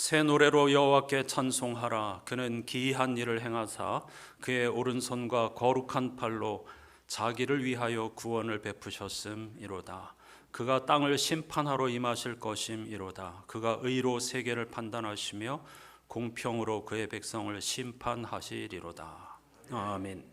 새 노래로 여호와께 찬송하라. 그는 기이한 일을 행하사 그의 오른손과 거룩한 팔로 자기를 위하여 구원을 베푸셨음이로다. 그가 땅을 심판하러 임하실 것임이로다. 그가 의로 세계를 판단하시며 공평으로 그의 백성을 심판하시리로다. 아멘.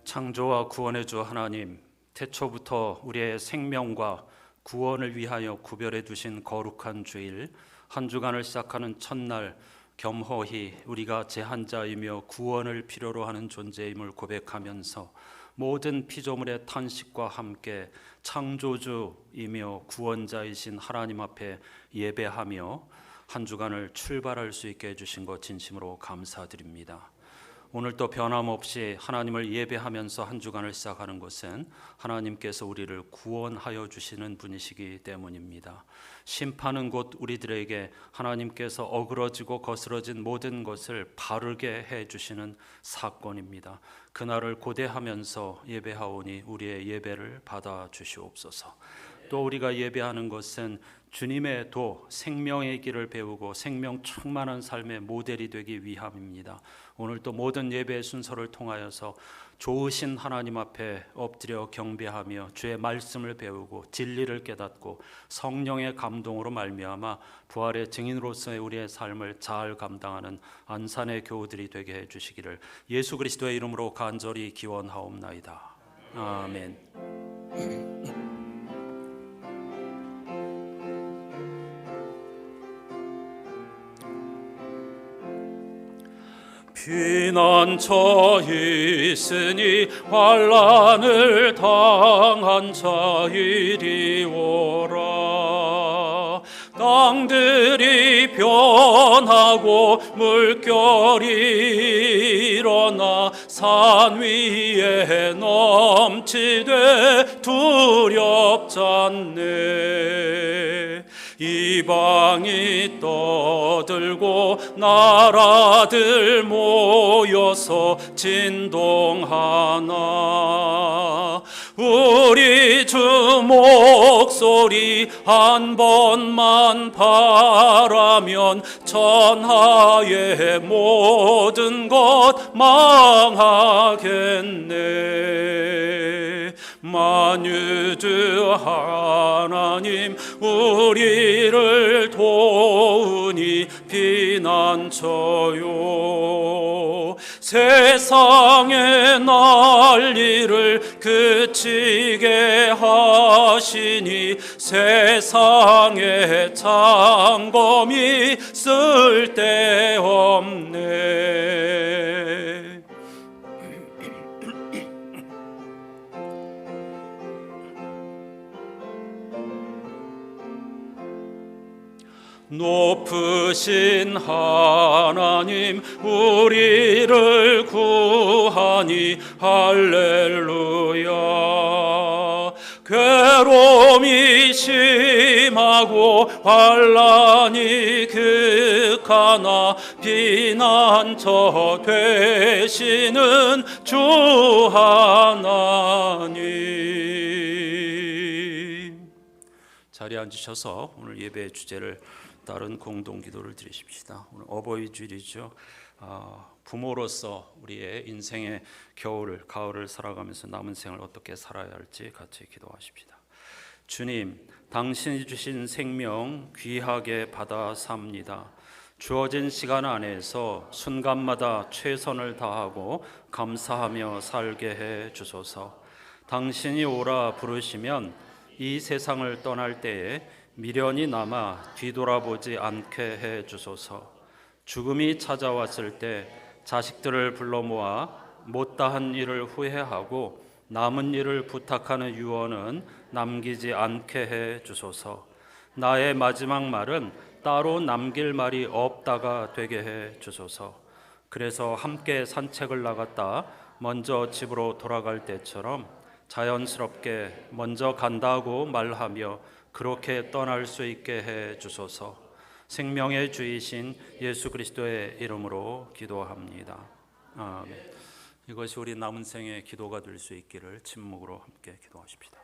창조와 구원의 주 하나님, 태초부터 우리의 생명과 구원을 위하여 구별해 두신 거룩한 주일, 한 주간을 시작하는 첫날 겸허히 우리가 제한자이며 구원을 필요로 하는 존재임을 고백하면서 모든 피조물의 탄식과 함께 창조주이며 구원자이신 하나님 앞에 예배하며 한 주간을 출발할 수 있게 해주신 것 진심으로 감사드립니다. 오늘도 변함없이 하나님을 예배하면서 한 주간을 시작하는 것은 하나님께서 우리를 구원하여 주시는 분이시기 때문입니다. 심판은 곧 우리들에게 하나님께서 어그러지고 거스러진 모든 것을 바르게 해주시는 사건입니다. 그날을 고대하면서 예배하오니 우리의 예배를 받아 주시옵소서. 또 우리가 예배하는 것은 주님의 도, 생명의 길을 배우고 생명 충만한 삶의 모델이 되기 위함입니다. 오늘도 모든 예배의 순서를 통하여서 좋으신 하나님 앞에 엎드려 경배하며 주의 말씀을 배우고 진리를 깨닫고 성령의 감동으로 말미암아 부활의 증인으로서의 우리의 삶을 잘 감당하는 안산의 교우들이 되게 해주시기를 예수 그리스도의 이름으로 간절히 기원하옵나이다. 아멘. 피난처 있으니 환난을 당한 자 이리 오라. 땅들이 변하고 물결이 일어나 산 위에 넘치되 두렵잖네. 이방이 떠들고 나라들 모여서 진동하나 우리 주 목소리 한 번만 바라면 천하의 모든 것 망하겠네. 만유주 하나님 우리를 도우니 피난처요. 세상의 난리를 그치게 하시니 세상의 창검이 쓸데없네. 높으신 하나님 우리를 구하니 할렐루야. 괴로움이 심하고 환난이 극하나 피난처 되시는 주 하나님. 자리에 앉으셔서 오늘 예배의 주제를 따른 공동기도를 드리십시다. 오늘 어버이 주일이죠. 부모로서 우리의 인생의 겨울을, 가을을 살아가면서 남은 생을 어떻게 살아야 할지 같이 기도하십시다. 주님, 당신이 주신 생명 귀하게 받아 삽니다. 주어진 시간 안에서 순간마다 최선을 다하고 감사하며 살게 해 주소서. 당신이 오라 부르시면 이 세상을 떠날 때에 미련이 남아 뒤돌아보지 않게 해 주소서. 죽음이 찾아왔을 때 자식들을 불러 모아 못다한 일을 후회하고 남은 일을 부탁하는 유언은 남기지 않게 해 주소서. 나의 마지막 말은 따로 남길 말이 없다가 되게 해 주소서. 그래서 함께 산책을 나갔다 먼저 집으로 돌아갈 때처럼 자연스럽게 먼저 간다고 말하며 그렇게 떠날 수 있게 해 주소서. 생명의 주이신 예수 그리스도의 이름으로 기도합니다. 아멘. 이것이 우리 남은 생의 기도가 될 수 있기를 침묵으로 함께 기도하십시다.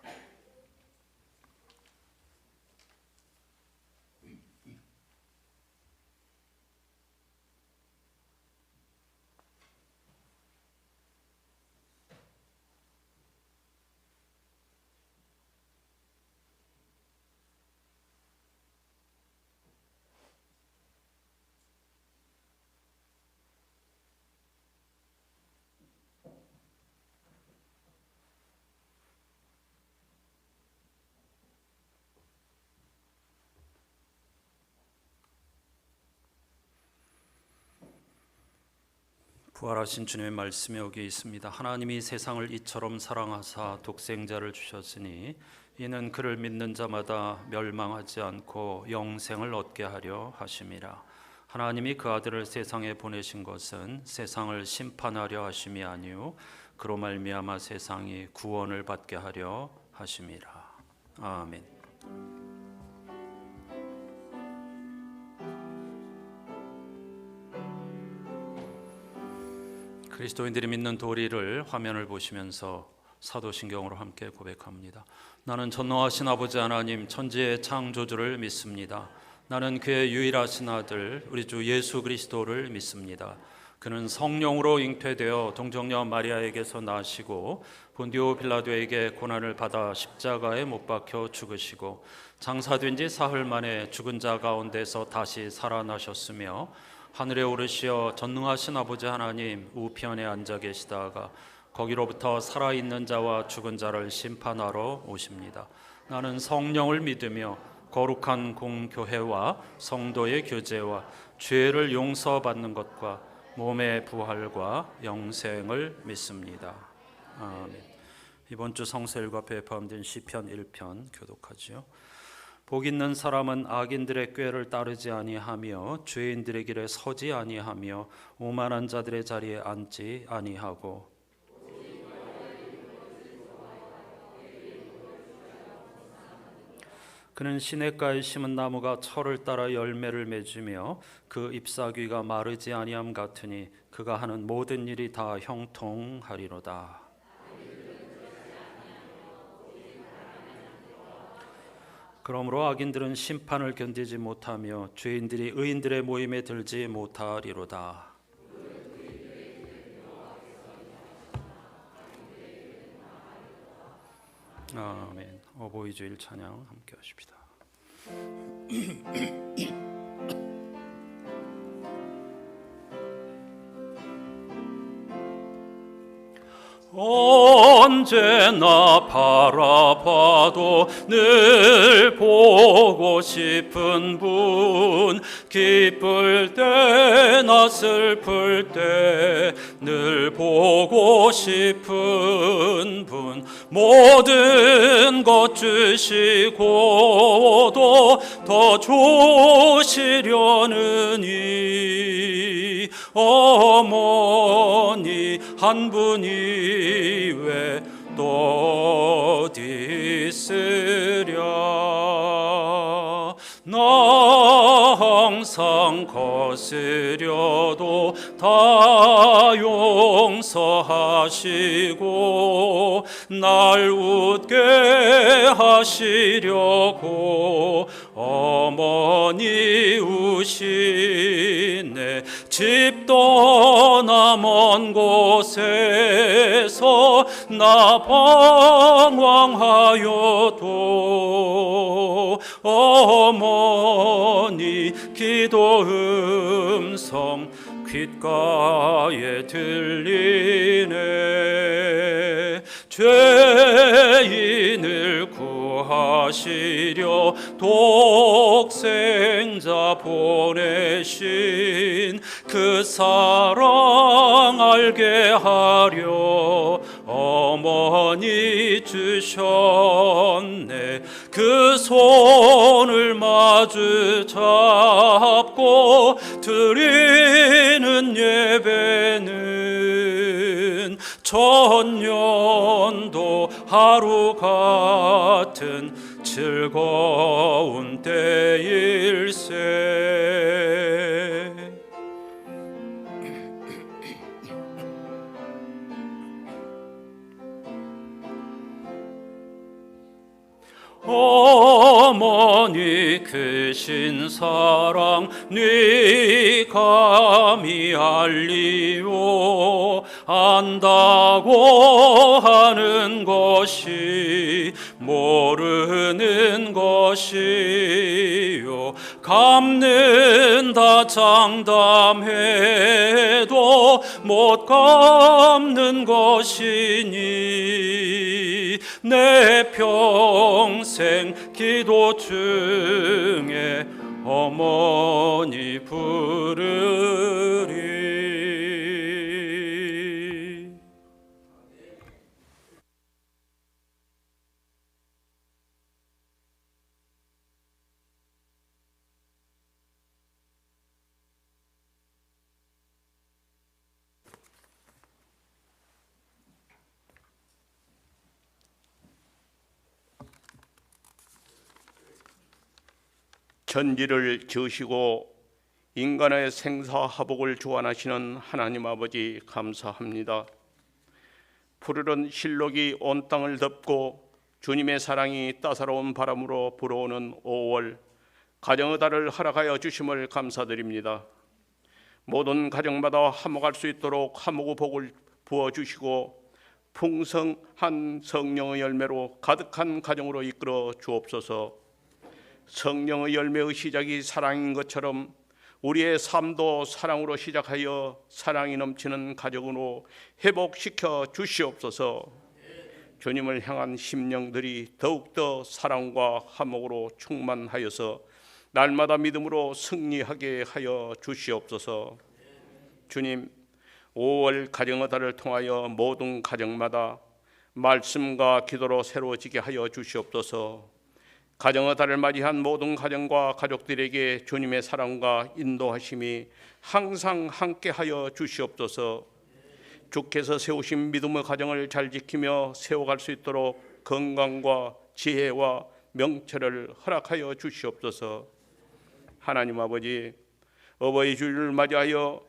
부활하신 주님의 말씀에 여기 있습니다. 하나님이 세상을 이처럼 사랑하사 독생자를 주셨으니 이는 그를 믿는 자마다 멸망하지 않고 영생을 얻게 하려 하심이라. 하나님이 그 아들을 세상에 보내신 것은 세상을 심판하려 하심이 아니요 그로 말미암아 세상이 구원을 받게 하려 하심이라. 아멘. 그리스도인들이 믿는 도리를 화면을 보시면서 사도신경으로 함께 고백합니다. 나는 전능하신 아버지 하나님 천지의 창조주를 믿습니다. 나는 그의 유일하신 아들 우리 주 예수 그리스도를 믿습니다. 그는 성령으로 잉태되어 동정녀 마리아에게서 나시고 본디오 빌라도에게 고난을 받아 십자가에 못 박혀 죽으시고 장사된 지 사흘 만에 죽은 자 가운데서 다시 살아나셨으며 하늘에 오르시어 전능하신 아버지 하나님 우편에 앉아 계시다가 거기로부터 살아있는 자와 죽은 자를 심판하러 오십니다. 나는 성령을 믿으며 거룩한 공교회와 성도의 교제와 죄를 용서받는 것과 몸의 부활과 영생을 믿습니다. 아멘. 이번 주 성서일과표에 포함된 시편 1편 교독하지요. 복 있는 사람은 악인들의 꾀를 따르지 아니하며 죄인들의 길에 서지 아니하며 오만한 자들의 자리에 앉지 아니하고 그는 시냇가에 심은 나무가 철을 따라 열매를 맺으며 그 잎사귀가 마르지 아니함 같으니 그가 하는 모든 일이 다 형통하리로다. 그러므로 악인들은 심판을 견디지 못하며 죄인들이 의인들의 모임에 들지 못하리로다. 아멘. 어버이주일 찬양 함께 하십시다. 언제나 바라봐도 늘 보고 싶은 분, 기쁠 때나 슬플 때 늘 보고 싶은 분, 모든 것 주시고도 더 주시려는 이 어머니 한 분이 왜 또 어디 있으랴. 나 항상 거스려도 다 용서하시고 날 웃게 하시려고 어머니 우시네. 집 떠나 먼 곳에서 나 방황하여도 어머니 기도 음성 귓가에 들리네. 죄인을 구하시려 독생자 보내신 그 사랑 알게 하려 어머니 주셨네. 그 손을 마주 잡고 드리는 예배는 천년도 하루 같은 즐거운 때일세. 어머니 크신 사랑 네 감히 알리오. 안다고 하는 것이 모르는 것이요. 갚는다 장담해도 못 갚는 것이니 내 평생 기도 중에 어머니 부르리. 천지를 지으시고 인간의 생사화복을 주관하시는 하나님 아버지 감사합니다. 푸르른 실록이 온 땅을 덮고 주님의 사랑이 따사로운 바람으로 불어오는 5월, 가정의 달을 허락하여 주심을 감사드립니다. 모든 가정마다 화목할 수 있도록 화목의 복을 부어주시고 풍성한 성령의 열매로 가득한 가정으로 이끌어 주옵소서. 성령의 열매의 시작이 사랑인 것처럼 우리의 삶도 사랑으로 시작하여 사랑이 넘치는 가정으로 회복시켜 주시옵소서. 주님을 향한 심령들이 더욱더 사랑과 화목으로 충만하여서 날마다 믿음으로 승리하게 하여 주시옵소서. 주님, 5월 가정의 달을 통하여 모든 가정마다 말씀과 기도로 새로워지게 하여 주시옵소서. 가정의 달을 맞이한 모든 가정과 가족들에게 주님의 사랑과 인도하심이 항상 함께하여 주시옵소서. 주께서 세우신 믿음의 가정을 잘 지키며 세워갈 수 있도록 건강과 지혜와 명철을 허락하여 주시옵소서. 하나님 아버지, 어버이 주일을 맞이하여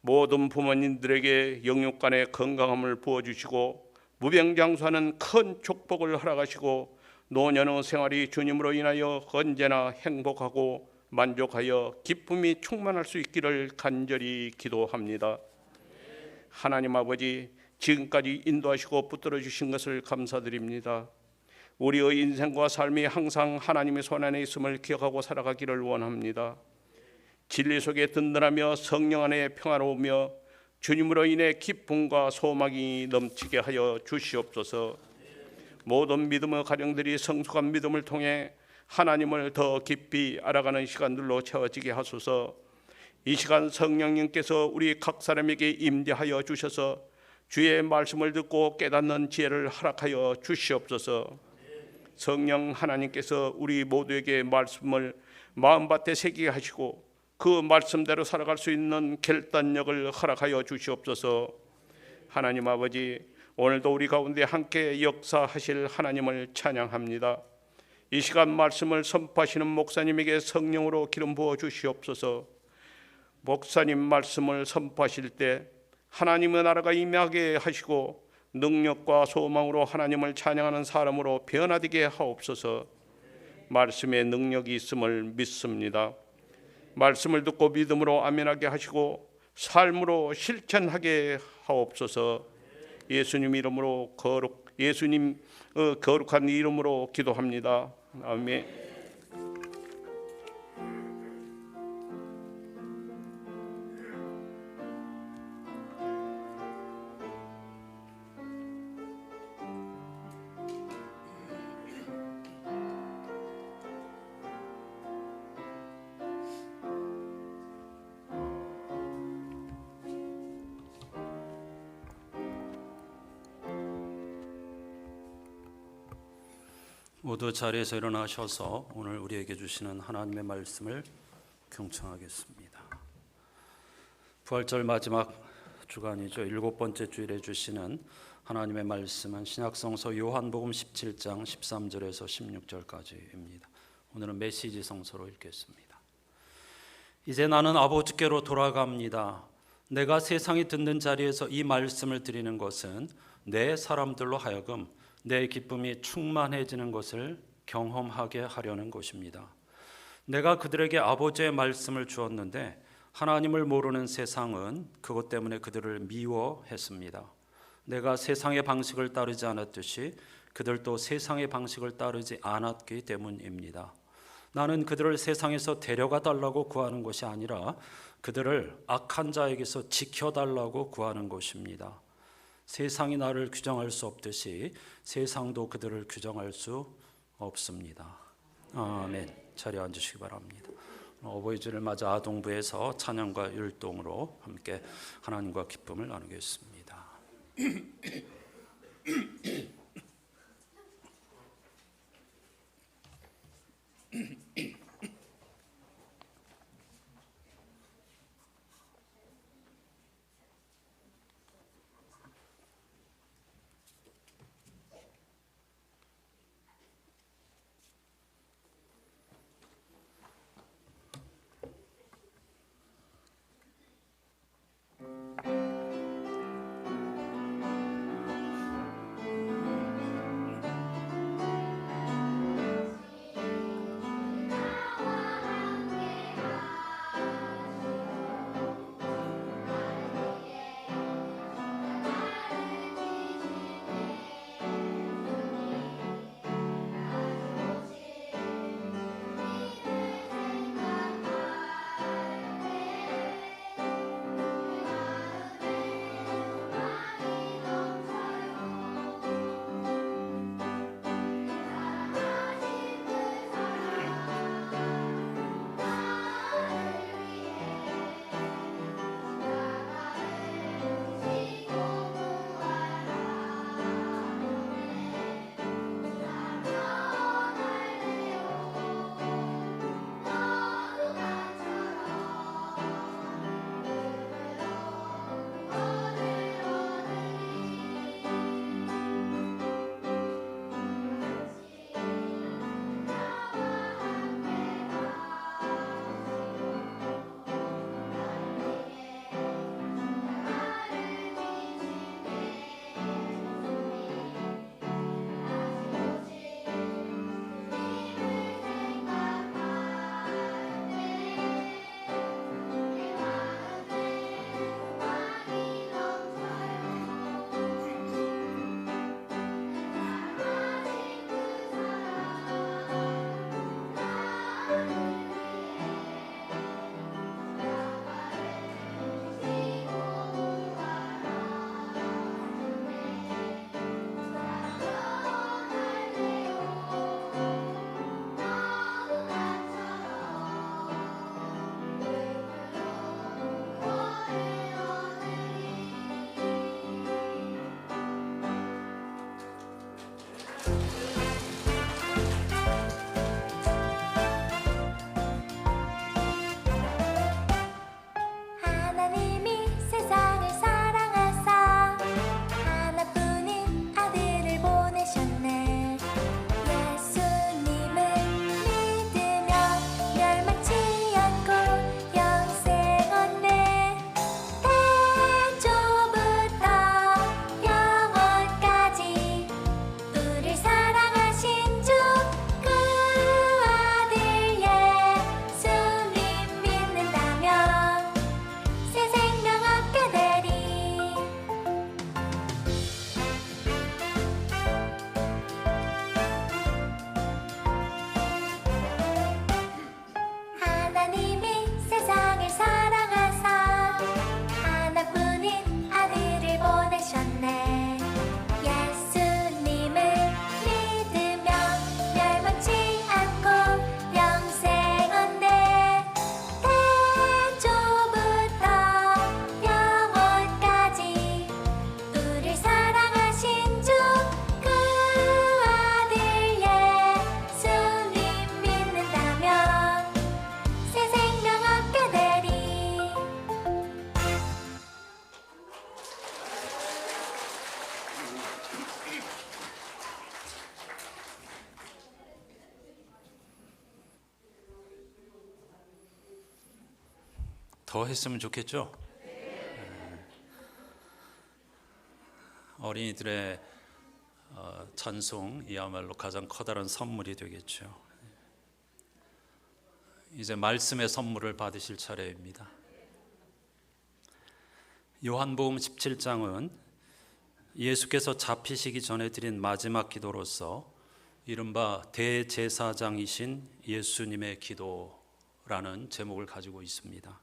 모든 부모님들에게 영육간의 건강함을 부어주시고 무병장수하는 큰 축복을 허락하시고 노년의 생활이 주님으로 인하여 언제나 행복하고 만족하여 기쁨이 충만할 수 있기를 간절히 기도합니다. 하나님 아버지, 지금까지 인도하시고 붙들어 주신 것을 감사드립니다. 우리의 인생과 삶이 항상 하나님의 손 안에 있음을 기억하고 살아가기를 원합니다. 진리 속에 든든하며 성령 안에 평화로우며 주님으로 인해 기쁨과 소망이 넘치게 하여 주시옵소서. 모든 믿음의 가정들이 성숙한 믿음을 통해 하나님을 더 깊이 알아가는 시간들로 채워지게 하소서. 이 시간 성령님께서 우리 각 사람에게 임재하여 주셔서 주의 말씀을 듣고 깨닫는 지혜를 허락하여 주시옵소서. 성령 하나님께서 우리 모두에게 말씀을 마음밭에 새기게 하시고 그 말씀대로 살아갈 수 있는 결단력을 허락하여 주시옵소서. 하나님 아버지, 오늘도 우리 가운데 함께 역사하실 하나님을 찬양합니다. 이 시간 말씀을 선포하시는 목사님에게 성령으로 기름 부어 주시옵소서. 목사님 말씀을 선포하실 때 하나님의 나라가 임하게 하시고 능력과 소망으로 하나님을 찬양하는 사람으로 변화되게 하옵소서. 말씀에 능력이 있음을 믿습니다. 말씀을 듣고 믿음으로 아멘하게 하시고 삶으로 실천하게 하옵소서. 예수님 이름으로 예수님 거룩한 이름으로 기도합니다. 아멘. 모두 자리에서 일어나셔서 오늘 우리에게 주시는 하나님의 말씀을 경청하겠습니다. 부활절 마지막 주간이죠. 7번째 주일에 주시는 하나님의 말씀은 신약성서 요한복음 17장 13절에서 16절까지입니다. 오늘은 메시지 성서로 읽겠습니다. 이제 나는 아버지께로 돌아갑니다. 내가 세상이 듣는 자리에서 이 말씀을 드리는 것은 내 사람들로 하여금 내 기쁨이 충만해지는 것을 경험하게 하려는 것입니다. 내가 그들에게 아버지의 말씀을 주었는데 하나님을 모르는 세상은 그것 때문에 그들을 미워했습니다. 내가 세상의 방식을 따르지 않았듯이 그들도 세상의 방식을 따르지 않았기 때문입니다. 나는 그들을 세상에서 데려가 달라고 구하는 것이 아니라 그들을 악한 자에게서 지켜달라고 구하는 것입니다. 세상이 나를 규정할 수 없듯이 세상도 그들을 규정할 수 없습니다. 아멘. 자리에 앉으시기 바랍니다. 어버이주를 맞아 아동부에서 찬양과 율동으로 함께 하나님과 기쁨을 나누겠습니다. 더 했으면 좋겠죠? 어린이들의 찬송이야말로 가장 커다란 선물이 되겠죠. 이제 말씀의 선물을 받으실 차례입니다. 요한복음 17장은 예수께서 잡히시기 전에 드린 마지막 기도로서 이른바 대제사장이신 예수님의 기도라는 제목을 가지고 있습니다.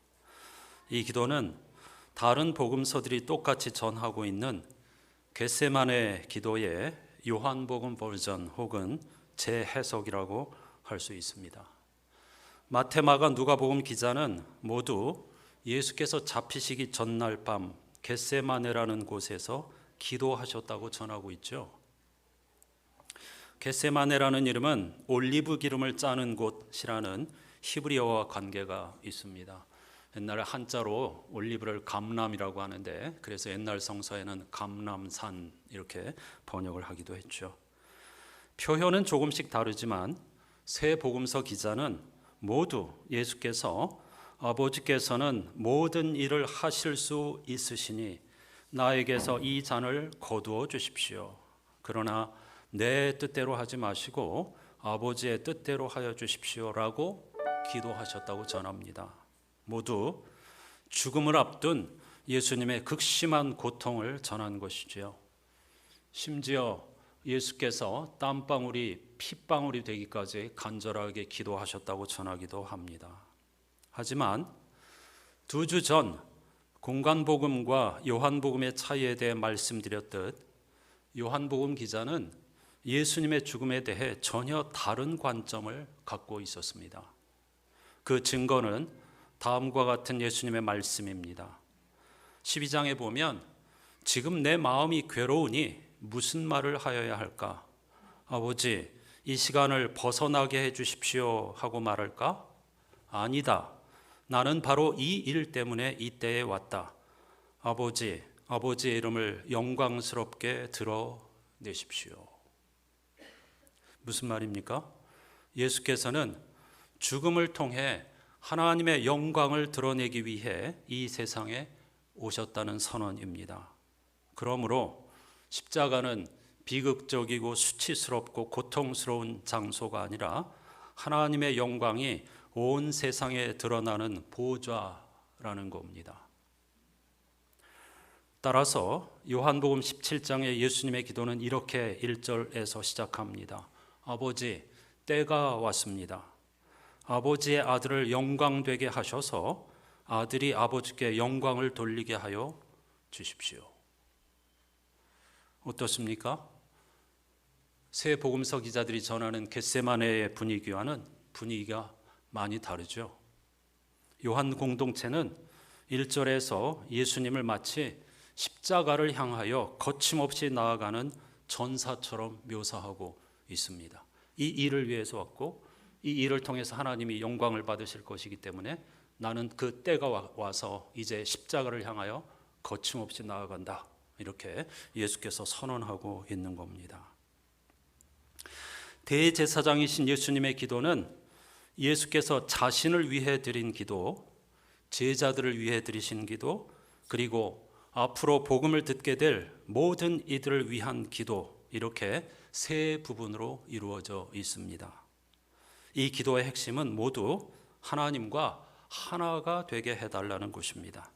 이 기도는 다른 복음서들이 똑같이 전하고 있는 겟세마네 기도의 요한복음 버전 혹은 재해석이라고 할 수 있습니다. 마태, 마가, 누가복음 기자는 모두 예수께서 잡히시기 전날 밤 겟세마네라는 곳에서 기도하셨다고 전하고 있죠. 겟세마네라는 이름은 올리브 기름을 짜는 곳이라는 히브리어와 관계가 있습니다. 옛날에 한자로 올리브를 감람이라고 하는데 그래서 옛날 성서에는 감람산 이렇게 번역을 하기도 했죠. 표현은 조금씩 다르지만 세 복음서 기자는 모두 예수께서 아버지께서는 모든 일을 하실 수 있으시니 나에게서 이 잔을 거두어 주십시오. 그러나 내 뜻대로 하지 마시고 아버지의 뜻대로 하여 주십시오라고 기도하셨다고 전합니다. 모두 죽음을 앞둔 예수님의 극심한 고통을 전한 것이지요. 심지어 예수께서 땀방울이 핏방울이 되기까지 간절하게 기도하셨다고 전하기도 합니다. 하지만 2주 전 공간복음과 요한복음의 차이에 대해 말씀드렸듯 요한복음 기자는 예수님의 죽음에 대해 전혀 다른 관점을 갖고 있었습니다. 그 증거는 다음과 같은 예수님의 말씀입니다. 12장에 보면 지금 내 마음이 괴로우니 무슨 말을 하여야 할까? 아버지, 이 시간을 벗어나게 해 주십시오 하고 말할까? 아니다. 나는 바로 이 일 때문에 이때에 왔다. 아버지, 아버지의 이름을 영광스럽게 드러내십시오. 무슨 말입니까? 예수께서는 죽음을 통해 하나님의 영광을 드러내기 위해 이 세상에 오셨다는 선언입니다. 그러므로 십자가는 비극적이고 수치스럽고 고통스러운 장소가 아니라 하나님의 영광이 온 세상에 드러나는 보좌라는 겁니다. 따라서 요한복음 17장의 예수님의 기도는 이렇게 1절에서 시작합니다. 아버지, 때가 왔습니다. 아버지의 아들을 영광되게 하셔서 아들이 아버지께 영광을 돌리게 하여 주십시오. 어떻습니까? 새 복음서 기자들이 전하는 겟세마네의 분위기와는 분위기가 많이 다르죠. 요한 공동체는 1절에서 예수님을 마치 십자가를 향하여 거침없이 나아가는 전사처럼 묘사하고 있습니다. 이 일을 위해서 왔고 이 일을 통해서 하나님이 영광을 받으실 것이기 때문에 나는 그 때가 와서 이제 십자가를 향하여 거침없이 나아간다. 이렇게 예수께서 선언하고 있는 겁니다. 대제사장이신 예수님의 기도는 예수께서 자신을 위해 드린 기도, 제자들을 위해 드리신 기도, 그리고 앞으로 복음을 듣게 될 모든 이들을 위한 기도, 이렇게 세 부분으로 이루어져 있습니다. 이 기도의 핵심은 모두 하나님과 하나가 되게 해달라는 것입니다.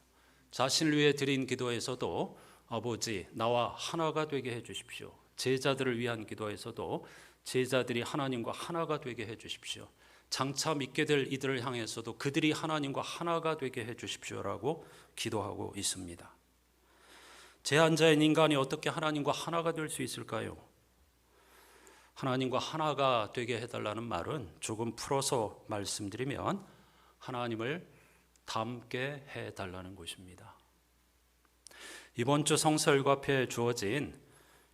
자신을 위해 드린 기도에서도 아버지, 나와 하나가 되게 해주십시오. 제자들을 위한 기도에서도 제자들이 하나님과 하나가 되게 해주십시오. 장차 믿게 될 이들을 향해서도 그들이 하나님과 하나가 되게 해주십시오라고 기도하고 있습니다. 제한자인 인간이 어떻게 하나님과 하나가 될 수 있을까요? 하나님과 하나가 되게 해달라는 말은 조금 풀어서 말씀드리면 하나님을 닮게 해달라는 것입니다. 이번 주 성서일과표에 주어진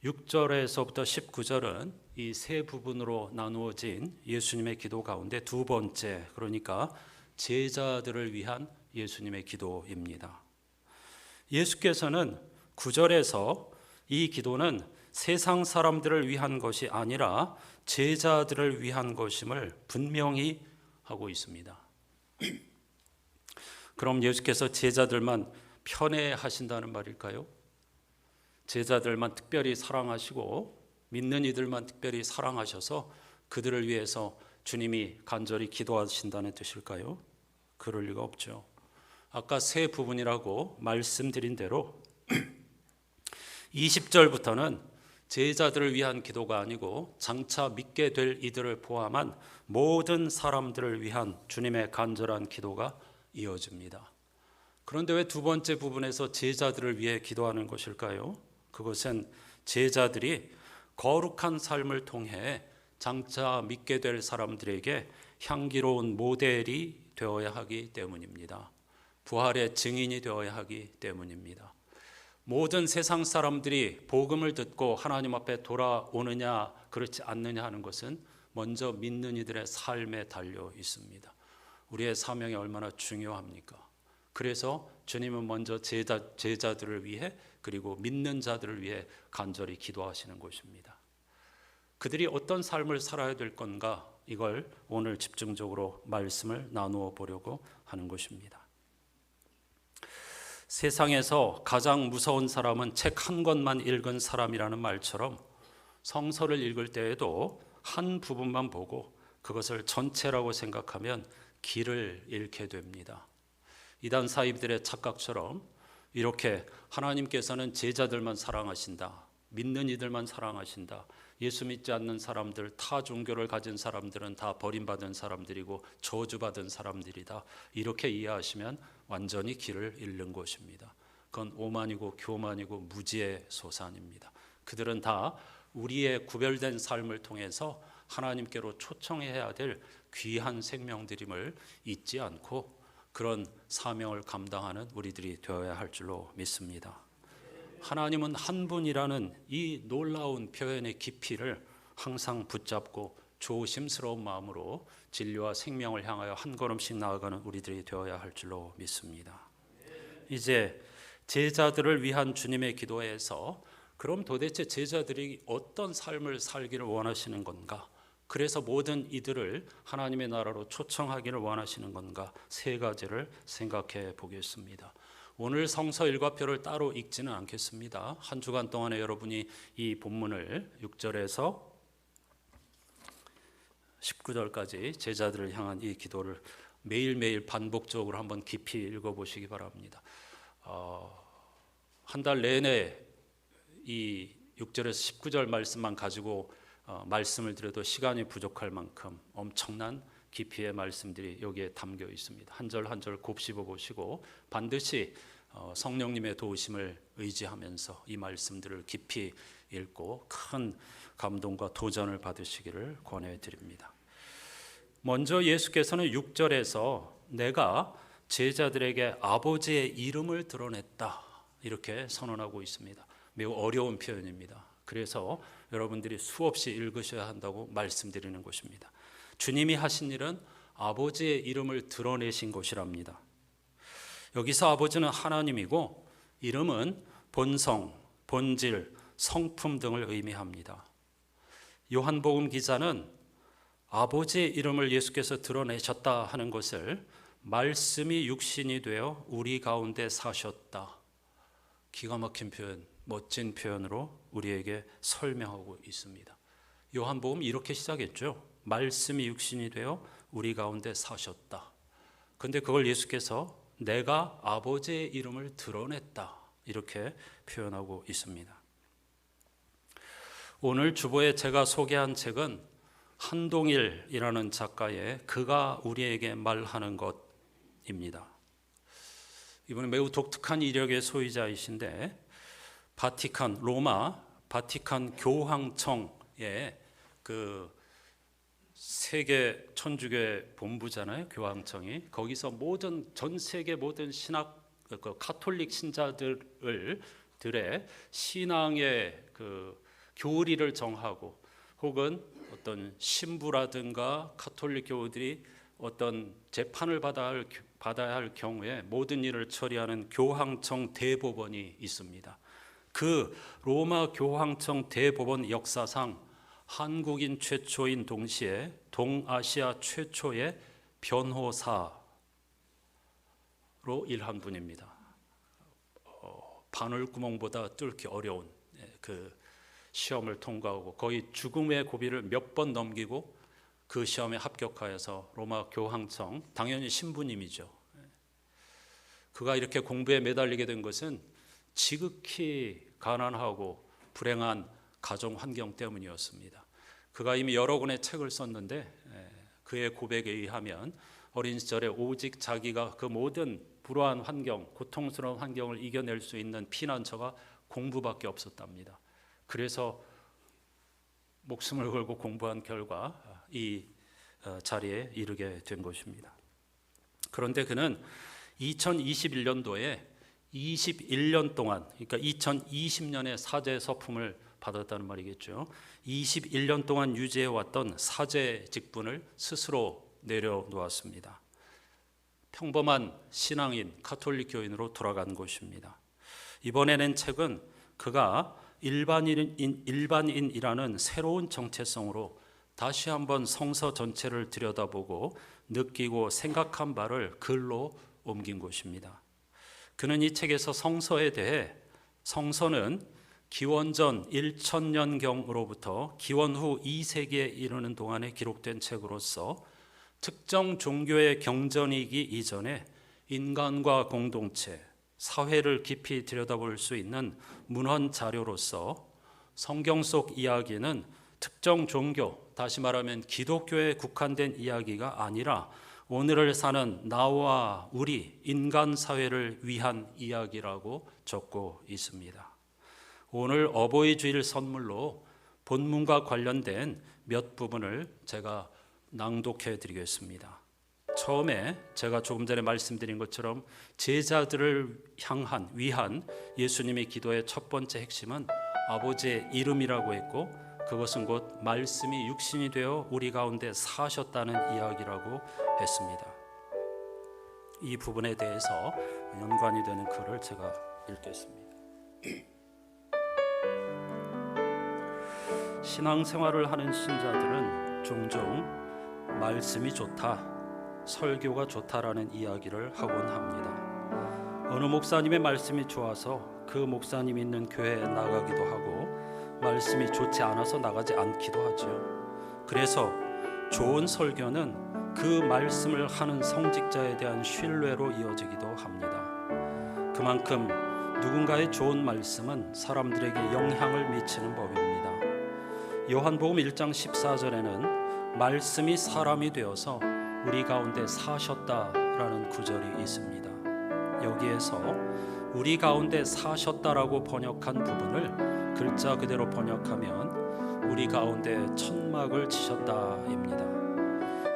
6절에서부터 19절은 이 세 부분으로 나누어진 예수님의 기도 가운데 두 번째, 그러니까 제자들을 위한 예수님의 기도입니다. 예수께서는 9절에서 이 기도는 세상 사람들을 위한 것이 아니라 제자들을 위한 것임을 분명히 하고 있습니다. 그럼 예수께서 제자들만 편애하신다는 말일까요? 제자들만 특별히 사랑하시고 믿는 이들만 특별히 사랑하셔서 그들을 위해서 주님이 간절히 기도하신다는 뜻일까요? 그럴 리가 없죠. 아까 세 부분이라고 말씀드린 대로 20절부터는 제자들을 위한 기도가 아니고 장차 믿게 될 이들을 포함한 모든 사람들을 위한 주님의 간절한 기도가 이어집니다. 그런데 왜 두 번째 부분에서 제자들을 위해 기도하는 것일까요? 그것은 제자들이 거룩한 삶을 통해 장차 믿게 될 사람들에게 향기로운 모델이 되어야 하기 때문입니다. 부활의 증인이 되어야 하기 때문입니다. 모든 세상 사람들이 복음을 듣고 하나님 앞에 돌아오느냐 그렇지 않느냐 하는 것은 먼저 믿는 이들의 삶에 달려 있습니다. 우리의 사명이 얼마나 중요합니까? 그래서 주님은 먼저 제자들을 위해 그리고 믿는 자들을 위해 간절히 기도하시는 것입니다. 그들이 어떤 삶을 살아야 될 건가, 이걸 오늘 집중적으로 말씀을 나누어 보려고 하는 것입니다. 세상에서 가장 무서운 사람은 책 한 권만 읽은 사람이라는 말처럼 성서를 읽을 때에도 한 부분만 보고 그것을 전체라고 생각하면 길을 잃게 됩니다. 이단 사이비들의 착각처럼 이렇게 하나님께서는 제자들만 사랑하신다, 믿는 이들만 사랑하신다, 예수 믿지 않는 사람들, 타 종교를 가진 사람들은 다 버림받은 사람들이고 저주받은 사람들이다, 이렇게 이해하시면 완전히 길을 잃는 것입니다. 그건 오만이고 교만이고 무지의 소산입니다. 그들은 다 우리의 구별된 삶을 통해서 하나님께로 초청해야 될 귀한 생명들임을 잊지 않고 그런 사명을 감당하는 우리들이 되어야 할 줄로 믿습니다. 하나님은 한 분이라는 이 놀라운 표현의 깊이를 항상 붙잡고 조심스러운 마음으로 진리와 생명을 향하여 한 걸음씩 나아가는 우리들이 되어야 할 줄로 믿습니다. 이제 제자들을 위한 주님의 기도에서 그럼 도대체 제자들이 어떤 삶을 살기를 원하시는 건가? 그래서 모든 이들을 하나님의 나라로 초청하기를 원하시는 건가? 세 가지를 생각해 보겠습니다. 오늘 성서 일과표를 따로 읽지는 않겠습니다. 한 주간 동안에 여러분이 이 본문을 6절에서 19절까지 제자들을 향한 이 기도를 매일매일 반복적으로 한번 깊이 읽어보시기 바랍니다. 한 달 내내 이 6절에서 19절 말씀만 가지고 말씀을 드려도 시간이 부족할 만큼 엄청난 깊이의 말씀들이 여기에 담겨 있습니다. 한 절 한 절 곱씹어 보시고 반드시 성령님의 도우심을 의지하면서 이 말씀들을 깊이 읽고 큰 감동과 도전을 받으시기를 권해드립니다. 먼저 예수께서는 6절에서 내가 제자들에게 아버지의 이름을 드러냈다, 이렇게 선언하고 있습니다. 매우 어려운 표현입니다. 그래서 여러분들이 수없이 읽으셔야 한다고 말씀드리는 것입니다. 주님이 하신 일은 아버지의 이름을 드러내신 것이랍니다. 여기서 아버지는 하나님이고 이름은 본성, 본질, 성품 등을 의미합니다. 요한복음 기자는 아버지의 이름을 예수께서 드러내셨다 하는 것을 말씀이 육신이 되어 우리 가운데 사셨다, 기가 막힌 표현, 멋진 표현으로 우리에게 설명하고 있습니다. 요한복음 이렇게 시작했죠. 말씀이 육신이 되어 우리 가운데 사셨다. 그런데 그걸 예수께서 내가 아버지의 이름을 드러냈다, 이렇게 표현하고 있습니다. 오늘 주보에 제가 소개한 책은 한동일이라는 작가의 그가 우리에게 말하는 것입니다. 이분은 매우 독특한 이력의 소유자이신데 로마 바티칸 교황청의 그 세계 천주교 본부잖아요, 교황청이. 거기서 전 세계 모든 가톨릭 신자들의 신앙의 그 교리를 정하고 혹은 어떤 신부라든가 가톨릭 교우들이 어떤 재판을 받아야 할 경우에 모든 일을 처리하는 교황청 대법원이 있습니다. 그 로마 교황청 대법원 역사상 한국인 최초인 동시에 동아시아 최초의 변호사로 일한 분입니다. 바늘구멍보다 뚫기 어려운 그 시험을 통과하고 거의 죽음의 고비를 몇 번 넘기고 그 시험에 합격하여서 로마 교황청, 당연히 신부님이죠. 그가 이렇게 공부에 매달리게 된 것은 지극히 가난하고 불행한 가정 환경 때문이었습니다. 그가 이미 여러 권의 책을 썼는데 그의 고백에 의하면 어린 시절에 오직 자기가 그 모든 불우한 환경, 고통스러운 환경을 이겨낼 수 있는 피난처가 공부밖에 없었답니다. 그래서 목숨을 걸고 공부한 결과 이 자리에 이르게 된 것입니다. 그런데 그는 2021년도에 21년 동안, 그러니까 2020년에 사제 서품을 받았다는 말이겠죠. 21년 동안 유지해왔던 사제 직분을 스스로 내려놓았습니다. 평범한 신앙인, 가톨릭 교인으로 돌아간 것입니다. 이번에 낸 책은 그가 일반인이라는 새로운 정체성으로 다시 한번 성서 전체를 들여다보고 느끼고 생각한 바를 글로 옮긴 것입니다. 그는 이 책에서 성서에 대해 성서는 기원전 1000년경으로부터 기원 후 2세기에 이르는 동안에 기록된 책으로서 특정 종교의 경전이기 이전에 인간과 공동체, 사회를 깊이 들여다볼 수 있는 문헌 자료로서 성경 속 이야기는 특정 종교, 다시 말하면 기독교에 국한된 이야기가 아니라 오늘을 사는 나와 우리 인간 사회를 위한 이야기라고 적고 있습니다. 오늘 어버이 주일 선물로 본문과 관련된 몇 부분을 제가 낭독해 드리겠습니다. 처음에 제가 조금 전에 말씀드린 것처럼 제자들을 위한 예수님의 기도의 첫 번째 핵심은 아버지의 이름이라고 했고 그것은 곧 말씀이 육신이 되어 우리 가운데 사셨다는 이야기라고 했습니다. 이 부분에 대해서 연관이 되는 글을 제가 읽겠습니다. 신앙생활을 하는 신자들은 종종 말씀이 좋다, 설교가 좋다라는 이야기를 하곤 합니다. 어느 목사님의 말씀이 좋아서 그 목사님 있는 교회에 나가기도 하고 말씀이 좋지 않아서 나가지 않기도 하죠. 그래서 좋은 설교는 그 말씀을 하는 성직자에 대한 신뢰로 이어지기도 합니다. 그만큼 누군가의 좋은 말씀은 사람들에게 영향을 미치는 법입니다. 요한복음 1장 14절에는 말씀이 사람이 되어서 우리 가운데 사셨다라는 구절이 있습니다. 여기에서 우리 가운데 사셨다라고 번역한 부분을 글자 그대로 번역하면 우리 가운데 천막을 치셨다입니다.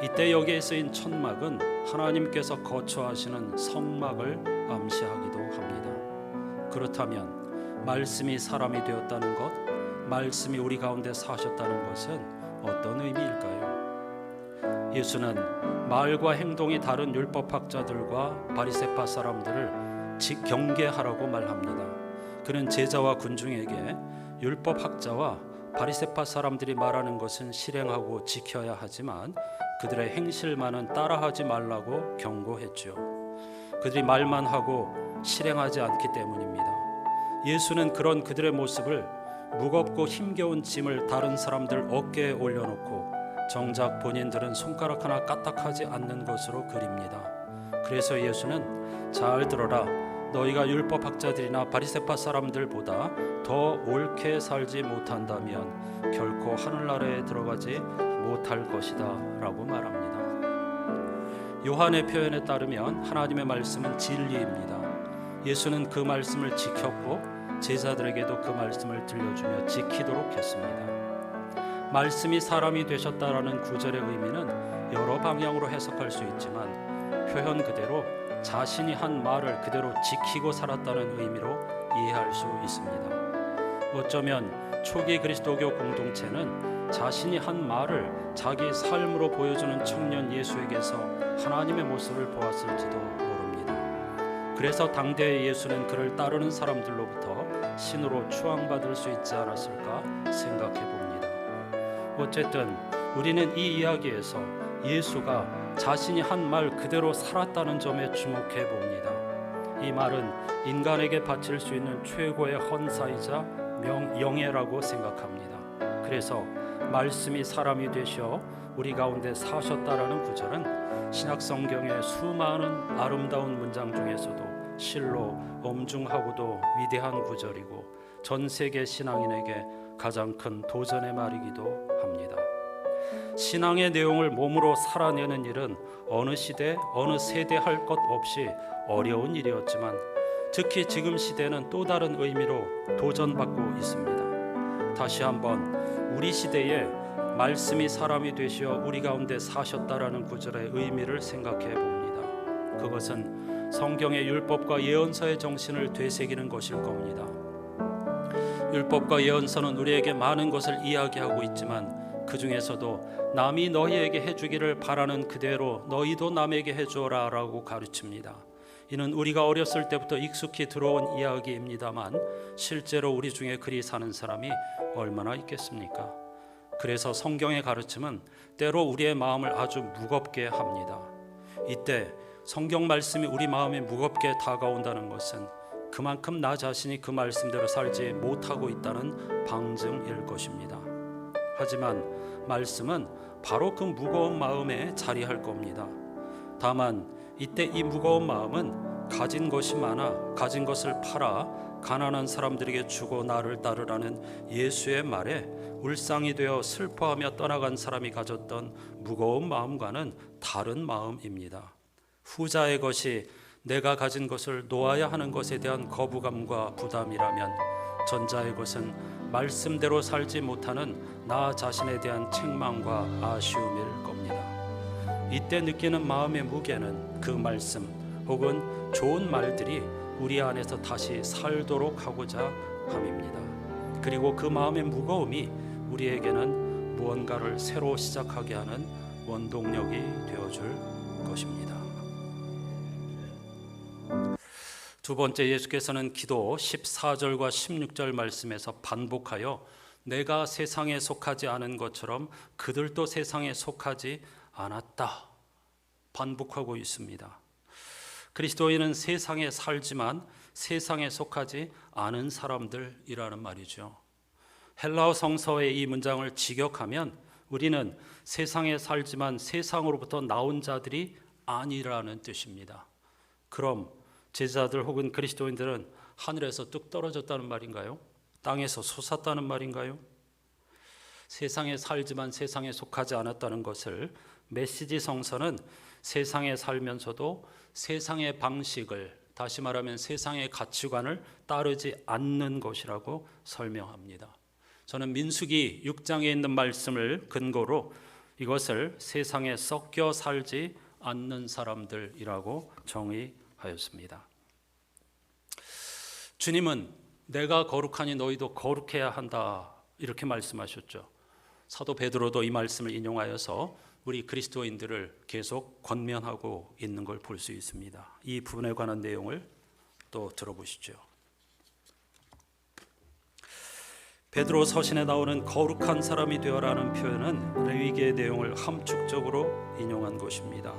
이때 여기에 쓰인 천막은 하나님께서 거처하시는 성막을 암시하기도 합니다. 그렇다면 말씀이 사람이 되었다는 것, 말씀이 우리 가운데 사셨다는 것은 어떤 의미일까요? 예수는 말과 행동이 다른 율법학자들과 바리새파 사람들을 경계하라고 말합니다. 그는 제자와 군중에게 율법학자와 바리새파 사람들이 말하는 것은 실행하고 지켜야 하지만 그들의 행실만은 따라하지 말라고 경고했죠. 그들이 말만 하고 실행하지 않기 때문입니다. 예수는 그런 그들의 모습을 무겁고 힘겨운 짐을 다른 사람들 어깨에 올려놓고 정작 본인들은 손가락 하나 까딱하지 않는 것으로 그립니다. 그래서 예수는 잘 들어라, 너희가 율법학자들이나 바리새파 사람들보다 더 옳게 살지 못한다면 결코 하늘나라에 들어가지 못할 것이다 라고 말합니다. 요한의 표현에 따르면 하나님의 말씀은 진리입니다. 예수는 그 말씀을 지켰고 제자들에게도 그 말씀을 들려주며 지키도록 했습니다. 말씀이 사람이 되셨다라는 구절의 의미는 여러 방향으로 해석할 수 있지만 표현 그대로 자신이 한 말을 그대로 지키고 살았다는 의미로 이해할 수 있습니다. 어쩌면 초기 그리스도교 공동체는 자신이 한 말을 자기 삶으로 보여주는 청년 예수에게서 하나님의 모습을 보았을지도 모릅니다. 그래서 당대의 예수는 그를 따르는 사람들로부터 신으로 추앙받을 수 있지 않았을까 생각해 봅니다. 어쨌든 우리는 이 이야기에서 예수가 자신이 한 말 그대로 살았다는 점에 주목해 봅니다. 이 말은 인간에게 바칠 수 있는 최고의 헌사이자 영예라고 생각합니다. 그래서 말씀이 사람이 되셔 우리 가운데 사셨다라는 구절은 신약 성경의 수많은 아름다운 문장 중에서도 실로 엄중하고도 위대한 구절이고 전 세계 신앙인에게 가장 큰 도전의 말이기도 합니다. 신앙의 내용을 몸으로 살아내는 일은 어느 시대, 어느 세대 할 것 없이 어려운 일이었지만 특히 지금 시대는 또 다른 의미로 도전받고 있습니다. 다시 한번 우리 시대에 말씀이 사람이 되시어 우리 가운데 사셨다라는 구절의 의미를 생각해 봅니다. 그것은 성경의 율법과 예언서의 정신을 되새기는 것일 겁니다. 율법과 예언서는 우리에게 많은 것을 이야기하고 있지만 그 중에서도 남이 너희에게 해주기를 바라는 그대로 너희도 남에게 해주어라 라고 가르칩니다. 이는 우리가 어렸을 때부터 익숙히 들어온 이야기입니다만 실제로 우리 중에 그리 사는 사람이 얼마나 있겠습니까? 그래서 성경의 가르침은 때로 우리의 마음을 아주 무겁게 합니다. 이때 성경 말씀이 우리 마음에 무겁게 다가온다는 것은 그만큼 나 자신이 그 말씀대로 살지 못하고 있다는 방증일 것입니다. 하지만 말씀은 바로 그 무거운 마음에 자리할 겁니다. 다만 이때 이 무거운 마음은 가진 것이 많아 가진 것을 팔아 가난한 사람들에게 주고 나를 따르라는 예수의 말에 울상이 되어 슬퍼하며 떠나간 사람이 가졌던 무거운 마음과는 다른 마음입니다. 후자의 것이 내가 가진 것을 놓아야 하는 것에 대한 거부감과 부담이라면 전자의 것은 말씀대로 살지 못하는 나 자신에 대한 책망과 아쉬움일 겁니다. 이때 느끼는 마음의 무게는 그 말씀 혹은 좋은 말들이 우리 안에서 다시 살도록 하고자 함입니다. 그리고 그 마음의 무거움이 우리에게는 무언가를 새로 시작하게 하는 원동력이 되어줄 것입니다. 두 번째, 예수께서는 기도 14절과 16절 말씀에서 반복하여 내가 세상에 속하지 않은 것처럼 그들도 세상에 속하지 않았다 반복하고 있습니다. 그리스도인은 세상에 살지만 세상에 속하지 않은 사람들이라는 말이죠. 헬라어 성서의 이 문장을 직역하면 우리는 세상에 살지만 세상으로부터 나온 자들이 아니라는 뜻입니다. 그럼 제자들 혹은 그리스도인들은 하늘에서 뚝 떨어졌다는 말인가요? 땅에서 솟았다는 말인가요? 세상에 살지만 세상에 속하지 않았다는 것을 메시지 성서는 세상에 살면서도 세상의 방식을, 다시 말하면 세상의 가치관을 따르지 않는 것이라고 설명합니다. 저는 민수기 6장에 있는 말씀을 근거로 이것을 세상에 섞여 살지 않는 사람들이라고 정의하였습니다. 주님은 내가 거룩하니 너희도 거룩해야 한다 이렇게 말씀하셨죠. 사도 베드로도 이 말씀을 인용하여서 우리 그리스도인들을 계속 권면하고 있는 걸 볼 수 있습니다. 이 부분에 관한 내용을 또 들어보시죠. 베드로 서신에 나오는 거룩한 사람이 되어라는 표현은 레위기의 내용을 함축적으로 인용한 것입니다.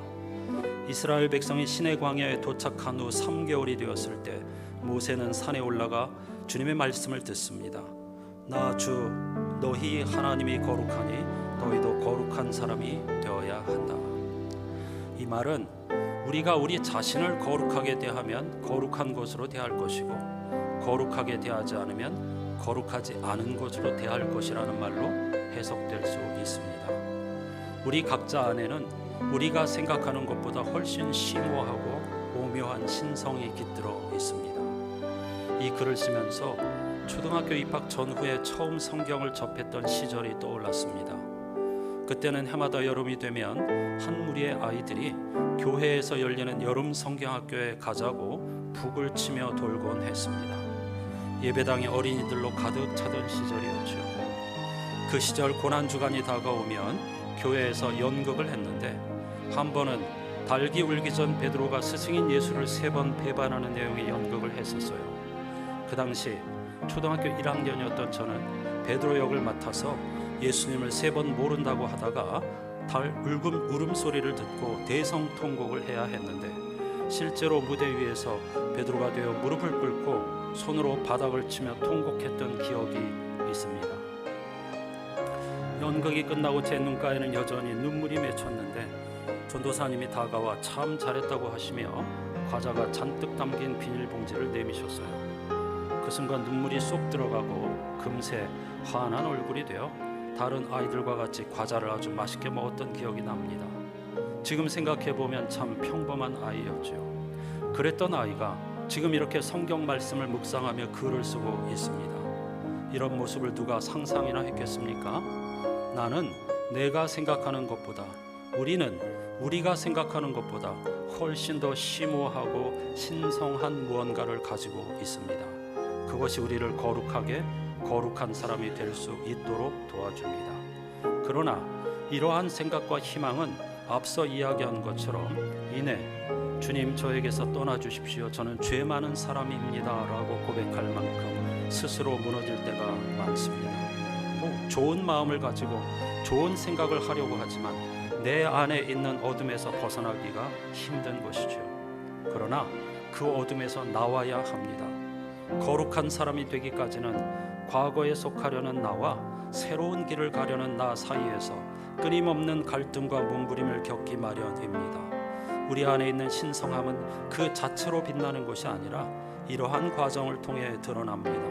이스라엘 백성이 시내 광야에 도착한 후 3개월이 되었을 때 모세는 산에 올라가 주님의 말씀을 듣습니다. 나 주 너희 하나님이 거룩하니 너희도 거룩한 사람이 되어야 한다. 이 말은 우리가 우리 자신을 거룩하게 대하면 거룩한 것으로 대할 것이고 거룩하게 대하지 않으면 거룩하지 않은 것으로 대할 것이라는 말로 해석될 수 있습니다. 우리 각자 안에는 우리가 생각하는 것보다 훨씬 심오하고 오묘한 신성이 깃들어 있습니다. 이 글을 쓰면서 초등학교 입학 전후에 처음 성경을 접했던 시절이 떠올랐습니다. 그때는 해마다 여름이 되면 한 무리의 아이들이 교회에서 열리는 여름 성경학교에 가자고 북을 치며 돌곤 했습니다. 예배당이 어린이들로 가득 차던 시절이었죠. 그 시절 고난주간이 다가오면 교회에서 연극을 했는데 한 번은 닭이 울기 전 베드로가 스승인 예수를 3번 배반하는 내용의 연극을 했었어요. 그 당시 초등학교 1학년이었던 저는 베드로 역을 맡아서 예수님을 3번 모른다고 하다가 달 울음소리를 듣고 대성통곡을 해야 했는데 실제로 무대 위에서 베드로가 되어 무릎을 꿇고 손으로 바닥을 치며 통곡했던 기억이 있습니다. 연극이 끝나고 제 눈가에는 여전히 눈물이 맺혔는데 전도사님이 다가와 참 잘했다고 하시며 과자가 잔뜩 담긴 비닐봉지를 내미셨어요. 그 순간 눈물이 쏙 들어가고 금세 환한 얼굴이 되어 다른 아이들과 같이 과자를 아주 맛있게 먹었던 기억이 납니다. 지금 생각해보면 참 평범한 아이였죠. 그랬던 아이가 지금 이렇게 성경 말씀을 묵상하며 글을 쓰고 있습니다. 이런 모습을 누가 상상이나 했겠습니까? 나는 내가 생각하는 것보다, 우리는 우리가 생각하는 것보다 훨씬 더 심오하고 신성한 무언가를 가지고 있습니다. 그것이 우리를 거룩한 사람이 될 수 있도록 도와줍니다. 그러나 이러한 생각과 희망은 앞서 이야기한 것처럼 이내 주님 저에게서 떠나주십시오, 저는 죄 많은 사람입니다 라고 고백할 만큼 스스로 무너질 때가 많습니다. 좋은 마음을 가지고 좋은 생각을 하려고 하지만 내 안에 있는 어둠에서 벗어나기가 힘든 것이죠. 그러나 그 어둠에서 나와야 합니다. 거룩한 사람이 되기까지는 과거에 속하려는 나와 새로운 길을 가려는 나 사이에서 끊임없는 갈등과 몸부림을 겪기 마련입니다. 우리 안에 있는 신성함은 그 자체로 빛나는 것이 아니라 이러한 과정을 통해 드러납니다.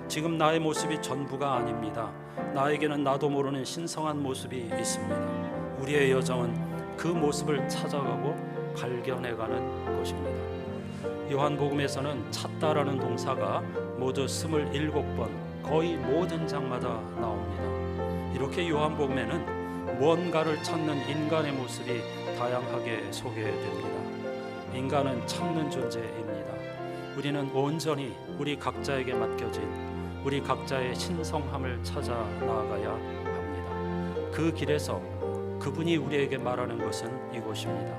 지금 나의 모습이 전부가 아닙니다. 나에게는 나도 모르는 신성한 모습이 있습니다. 우리의 여정은 그 모습을 찾아가고 발견해가는 것입니다. 요한복음에서는 찾다라는 동사가 모두 27번 거의 모든 장마다 나옵니다. 이렇게 요한복음에는 무언가를 찾는 인간의 모습이 다양하게 소개됩니다. 인간은 찾는 존재입니다. 우리는 온전히 우리 각자에게 맡겨진 우리 각자의 신성함을 찾아 나아가야 합니다. 그 길에서 그분이 우리에게 말하는 것은 이것입니다.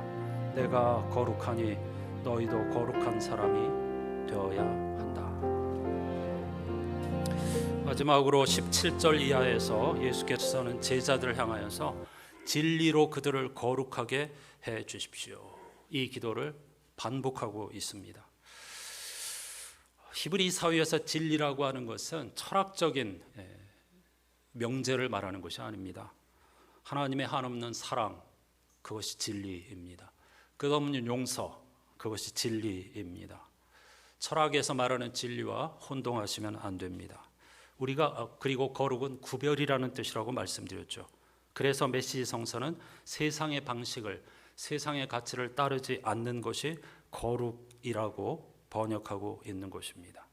내가 거룩하니 너희도 거룩한 사람이 되어야 한다. 마지막으로 17절 이하에서 예수께서는 제자들을 향하여서 진리로 그들을 거룩하게 해 주십시오, 이 기도를 반복하고 있습니다. 히브리 사회에서 진리라고 하는 것은 철학적인 명제를 말하는 것이 아닙니다. 하나님의 한없는 사랑, 그것이 진리입니다. 끝없는 용서, 그것이 진리입니다. 철학에서 말하는 진리와 혼동하시면 안 됩니다. 그리고 거룩은 구별이라는 뜻이라고 말씀드렸죠. 그래서 메시지 성서는 세상의 방식을, 세상의 가치를 따르지 않는 것이 거룩이라고 번역하고 있는 것입니다.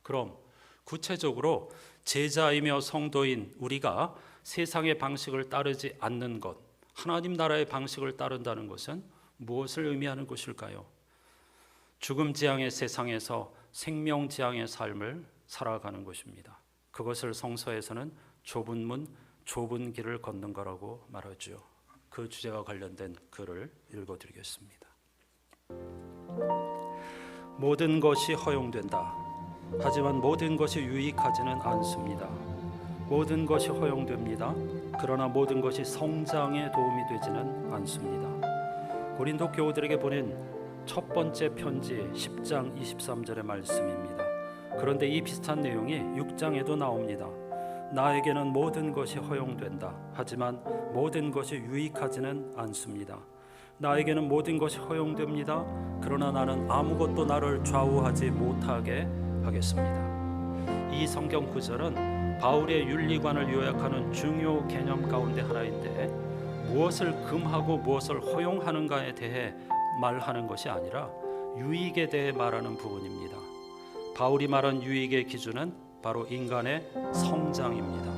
그럼 구체적으로 제자이며 성도인 우리가 세상의 방식을 따르지 않는 것, 하나님 나라의 방식을 따른다는 것은 무엇을 의미하는 것일까요? 죽음 지향의 세상에서 생명 지향의 삶을 살아가는 것입니다. 그것을 성서에서는 좁은 문, 좁은 길을 걷는 거라고 말하죠. 그 주제와 관련된 글을 읽어드리겠습니다. 모든 것이 허용된다. 하지만 모든 것이 유익하지는 않습니다. 모든 것이 허용됩니다. 그러나 모든 것이 성장에 도움이 되지는 않습니다. 고린도 교우들에게 보낸 첫 번째 편지 10장 23절의 말씀입니다. 그런데 이 비슷한 내용이 6장에도 나옵니다. 나에게는 모든 것이 허용된다. 하지만 모든 것이 유익하지는 않습니다. 나에게는 모든 것이 허용됩니다. 그러나 나는 아무것도 나를 좌우하지 못하게 하겠습니다. 이 성경 구절은 바울의 윤리관을 요약하는 중요 개념 가운데 하나인데, 무엇을 금하고 무엇을 허용하는가에 대해 말하는 것이 아니라 유익에 대해 말하는 부분입니다. 바울이 말한 유익의 기준은 바로 인간의 성장입니다.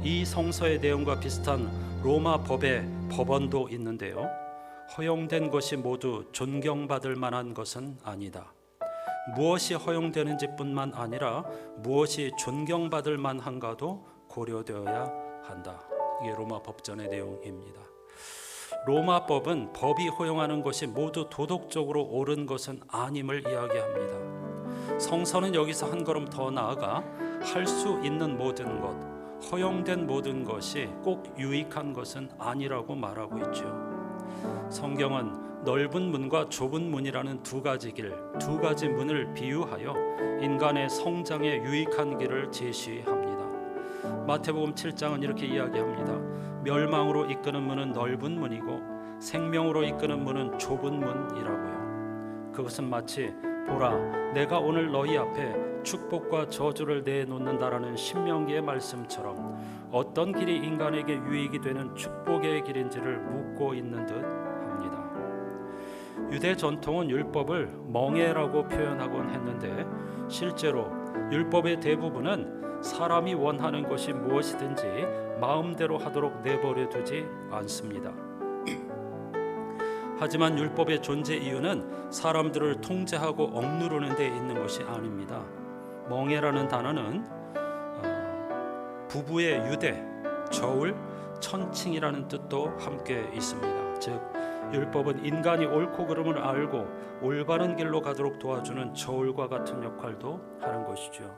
이 성서의 내용과 비슷한 로마 법의 법원도 있는데요. 허용된 것이 모두 존경받을 만한 것은 아니다. 무엇이 허용되는지 뿐만 아니라 무엇이 존경받을 만한가도 고려되어야 한다. 이게 로마 법전의 내용입니다. 로마 법은 법이 허용하는 것이 모두 도덕적으로 옳은 것은 아님을 이야기합니다. 성서는 여기서 한 걸음 더 나아가 할 수 있는 모든 것, 허용된 모든 것이 꼭 유익한 것은 아니라고 말하고 있죠. 성경은 넓은 문과 좁은 문이라는 두 가지 길, 두 가지 문을 비유하여 인간의 성장에 유익한 길을 제시합니다. 마태복음 7장은 이렇게 이야기합니다. 멸망으로 이끄는 문은 넓은 문이고 생명으로 이끄는 문은 좁은 문이라고요. 그것은 마치 보라, 내가 오늘 너희 앞에 축복과 저주를 내놓는다라는 신명기의 말씀처럼 어떤 길이 인간에게 유익이 되는 축복의 길인지를 묻고 있는 듯 합니다. 유대 전통은 율법을 멍에라고 표현하곤 했는데 실제로 율법의 대부분은 사람이 원하는 것이 무엇이든지 마음대로 하도록 내버려 두지 않습니다. 하지만 율법의 존재 이유는 사람들을 통제하고 억누르는 데 있는 것이 아닙니다. 멍에라는 단어는 부부의 유대, 저울, 천칭이라는 뜻도 함께 있습니다. 즉 율법은 인간이 옳고 그름을 알고 올바른 길로 가도록 도와주는 저울과 같은 역할도 하는 것이죠.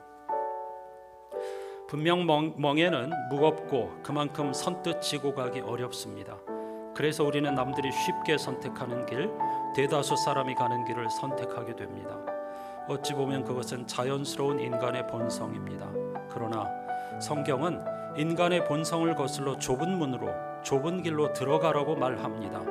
분명 멍에는 무겁고 그만큼 선뜻 지고 가기 어렵습니다. 그래서 우리는 남들이 쉽게 선택하는 길, 대다수 사람이 가는 길을 선택하게 됩니다. 어찌 보면 그것은 자연스러운 인간의 본성입니다. 그러나 성경은 인간의 본성을 거슬러 좁은 문으로, 좁은 길로 들어가라고 말합니다.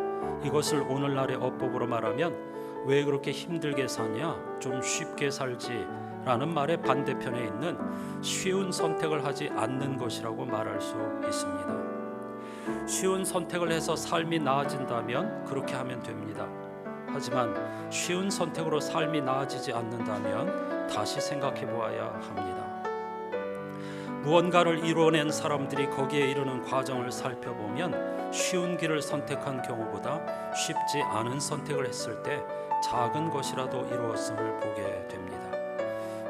이것을 오늘날의 어법으로 말하면 왜 그렇게 힘들게 사냐? 좀 쉽게 살지 라는 말의 반대편에 있는 쉬운 선택을 하지 않는 것이라고 말할 수 있습니다. 쉬운 선택을 해서 삶이 나아진다면 그렇게 하면 됩니다. 하지만 쉬운 선택으로 삶이 나아지지 않는다면 다시 생각해 보아야 합니다. 무언가를 이루어낸 사람들이 거기에 이르는 과정을 살펴보면 쉬운 길을 선택한 경우보다 쉽지 않은 선택을 했을 때 작은 것이라도 이루었음을 보게 됩니다.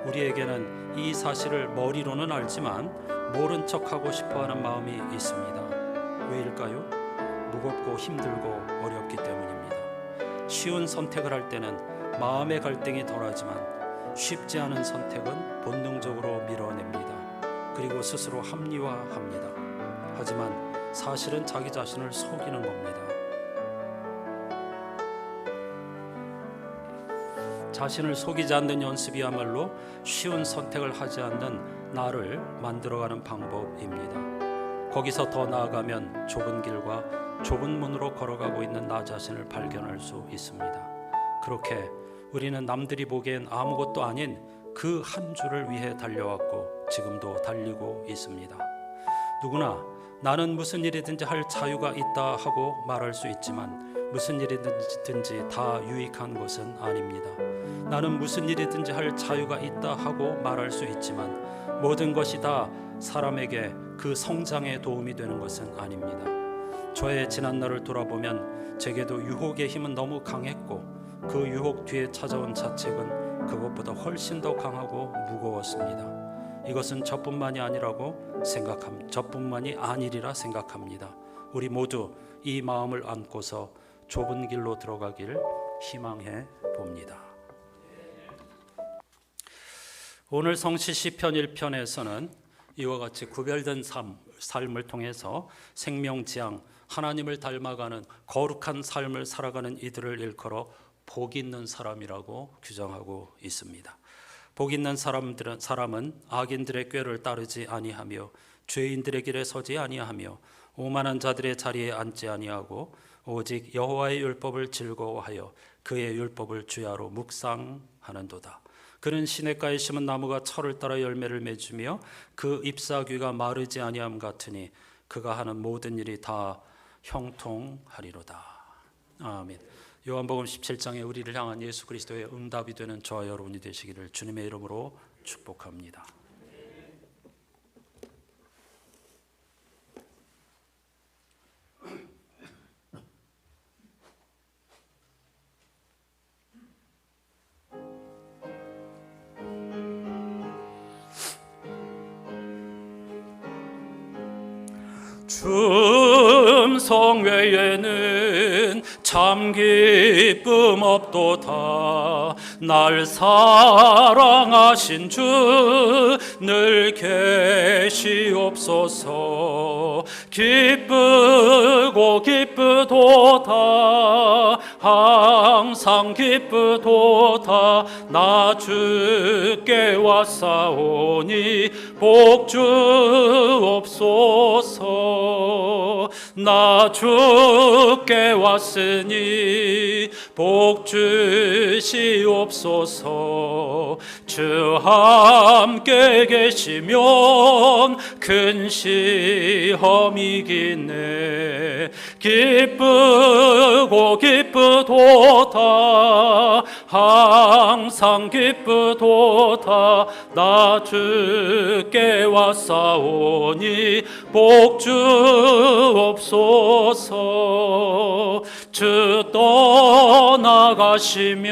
우리에게는 이 사실을 머리로는 알지만 모른 척하고 싶어하는 마음이 있습니다. 왜일까요? 무겁고 힘들고 어렵기 때문입니다. 쉬운 선택을 할 때는 마음의 갈등이 덜하지만 쉽지 않은 선택은 본능적으로 밀어냅니다. 그리고 스스로 합리화합니다. 하지만 사실은 자기 자신을 속이는 겁니다. 자신을 속이지 않는 연습이야말로 쉬운 선택을 하지 않는 나를 만들어가는 방법입니다. 거기서 더 나아가면 좁은 길과 좁은 문으로 걸어가고 있는 나 자신을 발견할 수 있습니다. 그렇게 우리는 남들이 보기엔 아무것도 아닌 그 한 줄을 위해 달려왔고 지금도 달리고 있습니다. 누구나 나는 무슨 일이든지 할 자유가 있다 하고 말할 수 있지만 무슨 일이든지 다 유익한 것은 아닙니다. 나는 무슨 일이든지 할 자유가 있다 하고 말할 수 있지만 모든 것이 다 사람에게 그 성장에 도움이 되는 것은 아닙니다. 저의 지난날을 돌아보면 제게도 유혹의 힘은 너무 강했고 그 유혹 뒤에 찾아온 자책은 그것보다 훨씬 더 강하고 무거웠습니다. 이것은 저뿐만이 아니리라 생각합니다. 우리 모두 이 마음을 안고서 좁은 길로 들어가길 희망해 봅니다. 오늘 성시 시편 1편에서는 이와 같이 구별된 삶을 통해서 생명지향, 하나님을 닮아가는 거룩한 삶을 살아가는 이들을 일컬어 복 있는 사람이라고 규정하고 있습니다. 복 있는 사람은 악인들의 꾀를 따르지 아니하며 죄인들의 길에 서지 아니하며 오만한 자들의 자리에 앉지 아니하고 오직 여호와의 율법을 즐거워하여 그의 율법을 주야로 묵상하는도다. 그는 시냇가에 심은 나무가 철을 따라 열매를 맺으며 그 잎사귀가 마르지 아니함 같으니 그가 하는 모든 일이 다 형통하리로다. 아멘. 요한복음 17장에 우리를 향한 예수 그리스도의 응답이 되는 저와 여러분이 되시기를 주님의 이름으로 축복합니다. 춤성 외에는 참 기쁨 없도다. 날 사랑하신 주 늘 계시옵소서. 기쁘고 기쁘도다 항상 기쁘도다 나 주께 왔사오니 복 주옵소서 나 주께 왔으니 복 주시옵소서 주 함께 계시면 큰 시험이기네 기쁘고 기쁘도다 항상 기쁘도다 나 주께 왔사오니 복 주옵소서 주 떠나가시면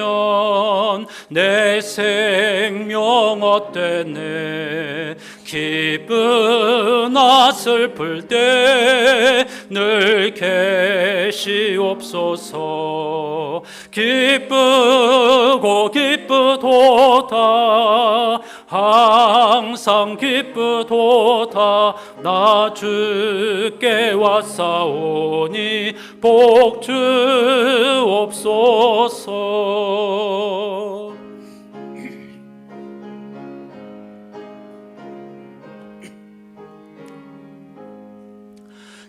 내 생명 어때네 기쁘나 슬플 때 늘 계시옵소서 기쁘고 기쁘도다 항상 기쁘도다 나 주께 왔사오니 복 주옵소서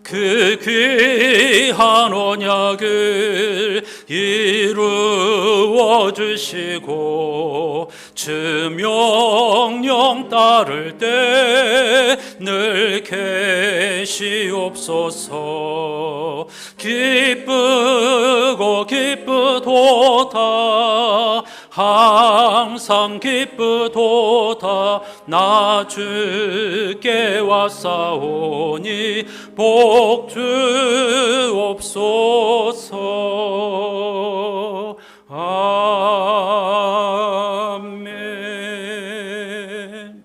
그 귀한 언약을 이루어 주시고 주 명령 따를 때 늘 계시옵소서 기쁘고 기쁘도다 항상 기쁘도다 나 주께 왔사오니 복 주옵소서 아멘.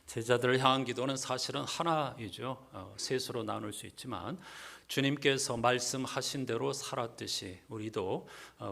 제자들을 향한 기도는 사실은 하나이죠. 셋으로 나눌 수 있지만 주님께서 말씀하신 대로 살았듯이 우리도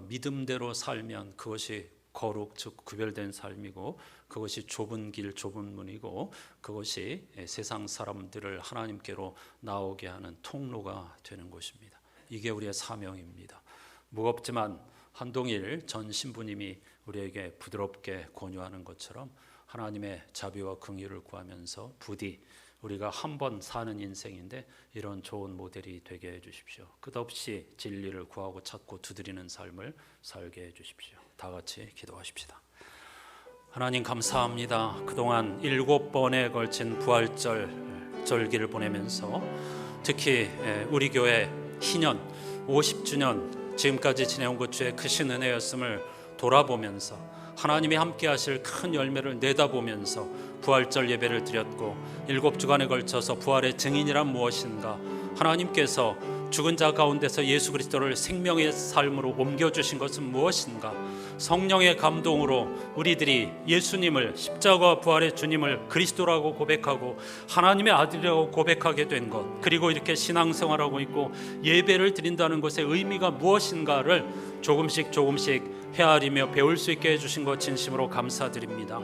믿음대로 살면 그것이 거룩 즉 구별된 삶이고 그것이 좁은 길 좁은 문이고 그것이 세상 사람들을 하나님께로 나오게 하는 통로가 되는 것입니다. 이게 우리의 사명입니다. 무겁지만 한동일 전 신부님이 우리에게 부드럽게 권유하는 것처럼 하나님의 자비와 긍휼을 구하면서 부디 우리가 한 번 사는 인생인데 이런 좋은 모델이 되게 해주십시오. 끝없이 진리를 구하고 찾고 두드리는 삶을 살게 해주십시오. 다 같이 기도하십시다. 하나님 감사합니다. 그동안 7번에 걸친 부활절 절기를 보내면서 특히 우리 교회 희년 50주년 지금까지 지내온 것 주의 크신 은혜였음을 돌아보면서 하나님이 함께 하실 큰 열매를 내다보면서 부활절 예배를 드렸고 7주간에 걸쳐서 부활의 증인이란 무엇인가 하나님께서 죽은 자 가운데서 예수 그리스도를 생명의 삶으로 옮겨주신 것은 무엇인가 성령의 감동으로 우리들이 예수님을 십자가 부활의 주님을 그리스도라고 고백하고 하나님의 아들이라고 고백하게 된 것 그리고 이렇게 신앙생활하고 있고 예배를 드린다는 것의 의미가 무엇인가를 조금씩 헤아리며 배울 수 있게 해주신 것 진심으로 감사드립니다.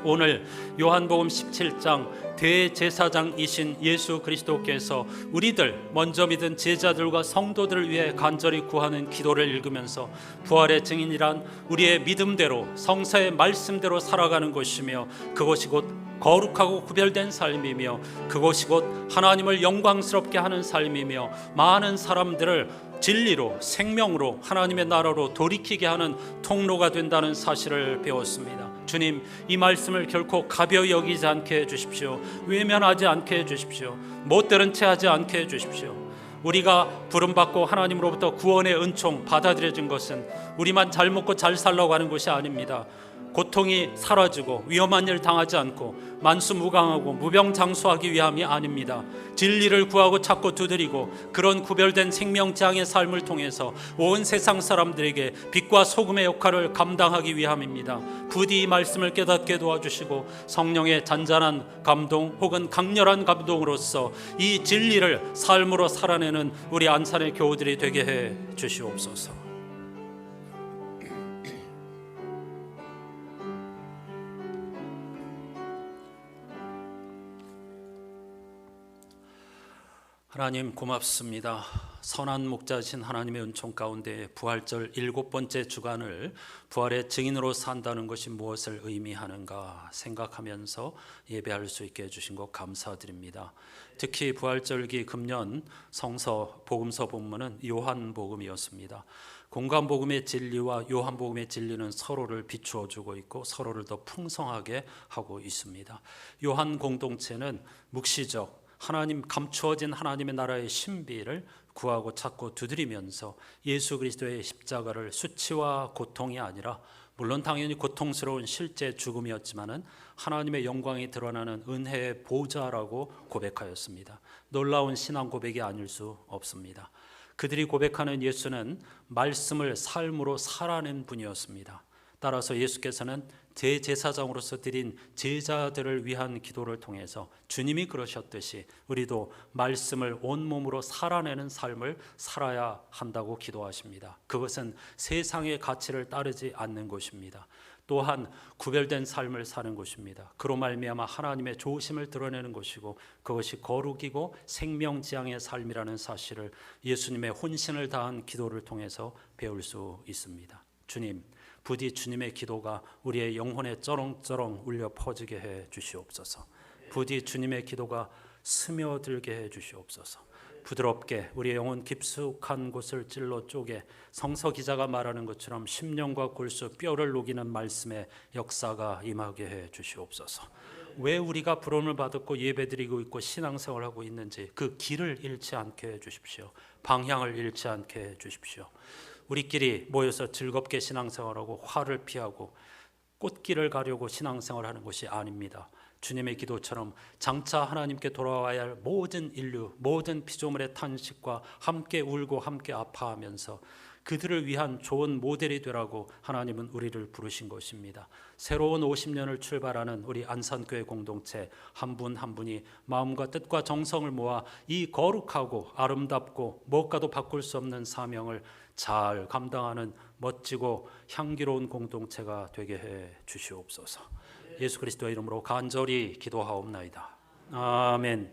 오늘 요한복음 17장 대제사장이신 예수 그리스도께서 우리들 먼저 믿은 제자들과 성도들을 위해 간절히 구하는 기도를 읽으면서 부활의 증인이란 우리의 믿음대로 성사의 말씀대로 살아가는 것이며 그것이 곧 거룩하고 구별된 삶이며 그것이 곧 하나님을 영광스럽게 하는 삶이며 많은 사람들을 진리로 생명으로 하나님의 나라로 돌이키게 하는 통로가 된다는 사실을 배웠습니다. 주님, 이 말씀을 결코 가벼이 여기지 않게 해주십시오. 외면하지 않게 해주십시오. 못 들은 채 하지 않게 해주십시오. 우리가 부름받고 하나님으로부터 구원의 은총 받아들여진 것은 우리만 잘 먹고 잘 살라고 하는 것이 아닙니다. 고통이 사라지고 위험한 일 당하지 않고 만수무강하고 무병장수하기 위함이 아닙니다. 진리를 구하고 찾고 두드리고 그런 구별된 생명장의 삶을 통해서 온 세상 사람들에게 빛과 소금의 역할을 감당하기 위함입니다. 부디 이 말씀을 깨닫게 도와주시고 성령의 잔잔한 감동 혹은 강렬한 감동으로서 이 진리를 삶으로 살아내는 우리 안산의 교우들이 되게 해 주시옵소서. 하나님 고맙습니다. 선한 목자신 하나님의 은총 가운데 부활절 7번째 주간을 부활의 증인으로 산다는 것이 무엇을 의미하는가 생각하면서 예배할 수 있게 해주신 것 감사드립니다. 특히 부활절기 금년 성서 복음서 본문은 요한복음이었습니다. 공간복음의 진리와 요한복음의 진리는 서로를 비추어 주고 있고 서로를 더 풍성하게 하고 있습니다. 요한 공동체는 묵시적 하나님 감추어진 하나님의 나라의 신비를 구하고 찾고 두드리면서 예수 그리스도의 십자가를 수치와 고통이 아니라 물론 당연히 고통스러운 실제 죽음이었지만은 하나님의 영광이 드러나는 은혜의 보좌라고 고백하였습니다. 놀라운 신앙 고백이 아닐 수 없습니다. 그들이 고백하는 예수는 말씀을 삶으로 살아낸 분이었습니다. 따라서 예수께서는 대제사장으로서 드린 제자들을 위한 기도를 통해서 주님이 그러셨듯이 우리도 말씀을 온몸으로 살아내는 삶을 살아야 한다고 기도하십니다. 그것은 세상의 가치를 따르지 않는 것입니다. 또한 구별된 삶을 사는 것입니다. 그로 말미암아 하나님의 좋으심을 드러내는 것이고 그것이 거룩이고 생명지향의 삶이라는 사실을 예수님의 혼신을 다한 기도를 통해서 배울 수 있습니다. 주님, 부디 주님의 기도가 우리의 영혼에 쩌렁쩌렁 울려 퍼지게 해 주시옵소서. 부디 주님의 기도가 스며들게 해 주시옵소서. 부드럽게 우리의 영혼 깊숙한 곳을 찔러 쪼개 성서 기자가 말하는 것처럼 심령과 골수 뼈를 녹이는 말씀의 역사가 임하게 해 주시옵소서. 왜 우리가 부름을 받았고 예배드리고 있고 신앙생활하고 있는지 그 길을 잃지 않게 해 주십시오. 방향을 잃지 않게 해 주십시오. 우리끼리 모여서 즐겁게 신앙생활하고 화를 피하고 꽃길을 가려고 신앙생활하는 것이 아닙니다. 주님의 기도처럼 장차 하나님께 돌아와야 할 모든 인류, 모든 피조물의 탄식과 함께 울고 함께 아파하면서 그들을 위한 좋은 모델이 되라고 하나님은 우리를 부르신 것입니다. 새로운 50년을 출발하는 우리 안산교회 공동체 한 분 한 분이 마음과 뜻과 정성을 모아 이 거룩하고 아름답고 무엇과도 바꿀 수 없는 사명을 잘 감당하는 멋지고 향기로운 공동체가 되게 해 주시옵소서. 예수 그리스도의 이름으로 간절히 기도하옵나이다. 아멘.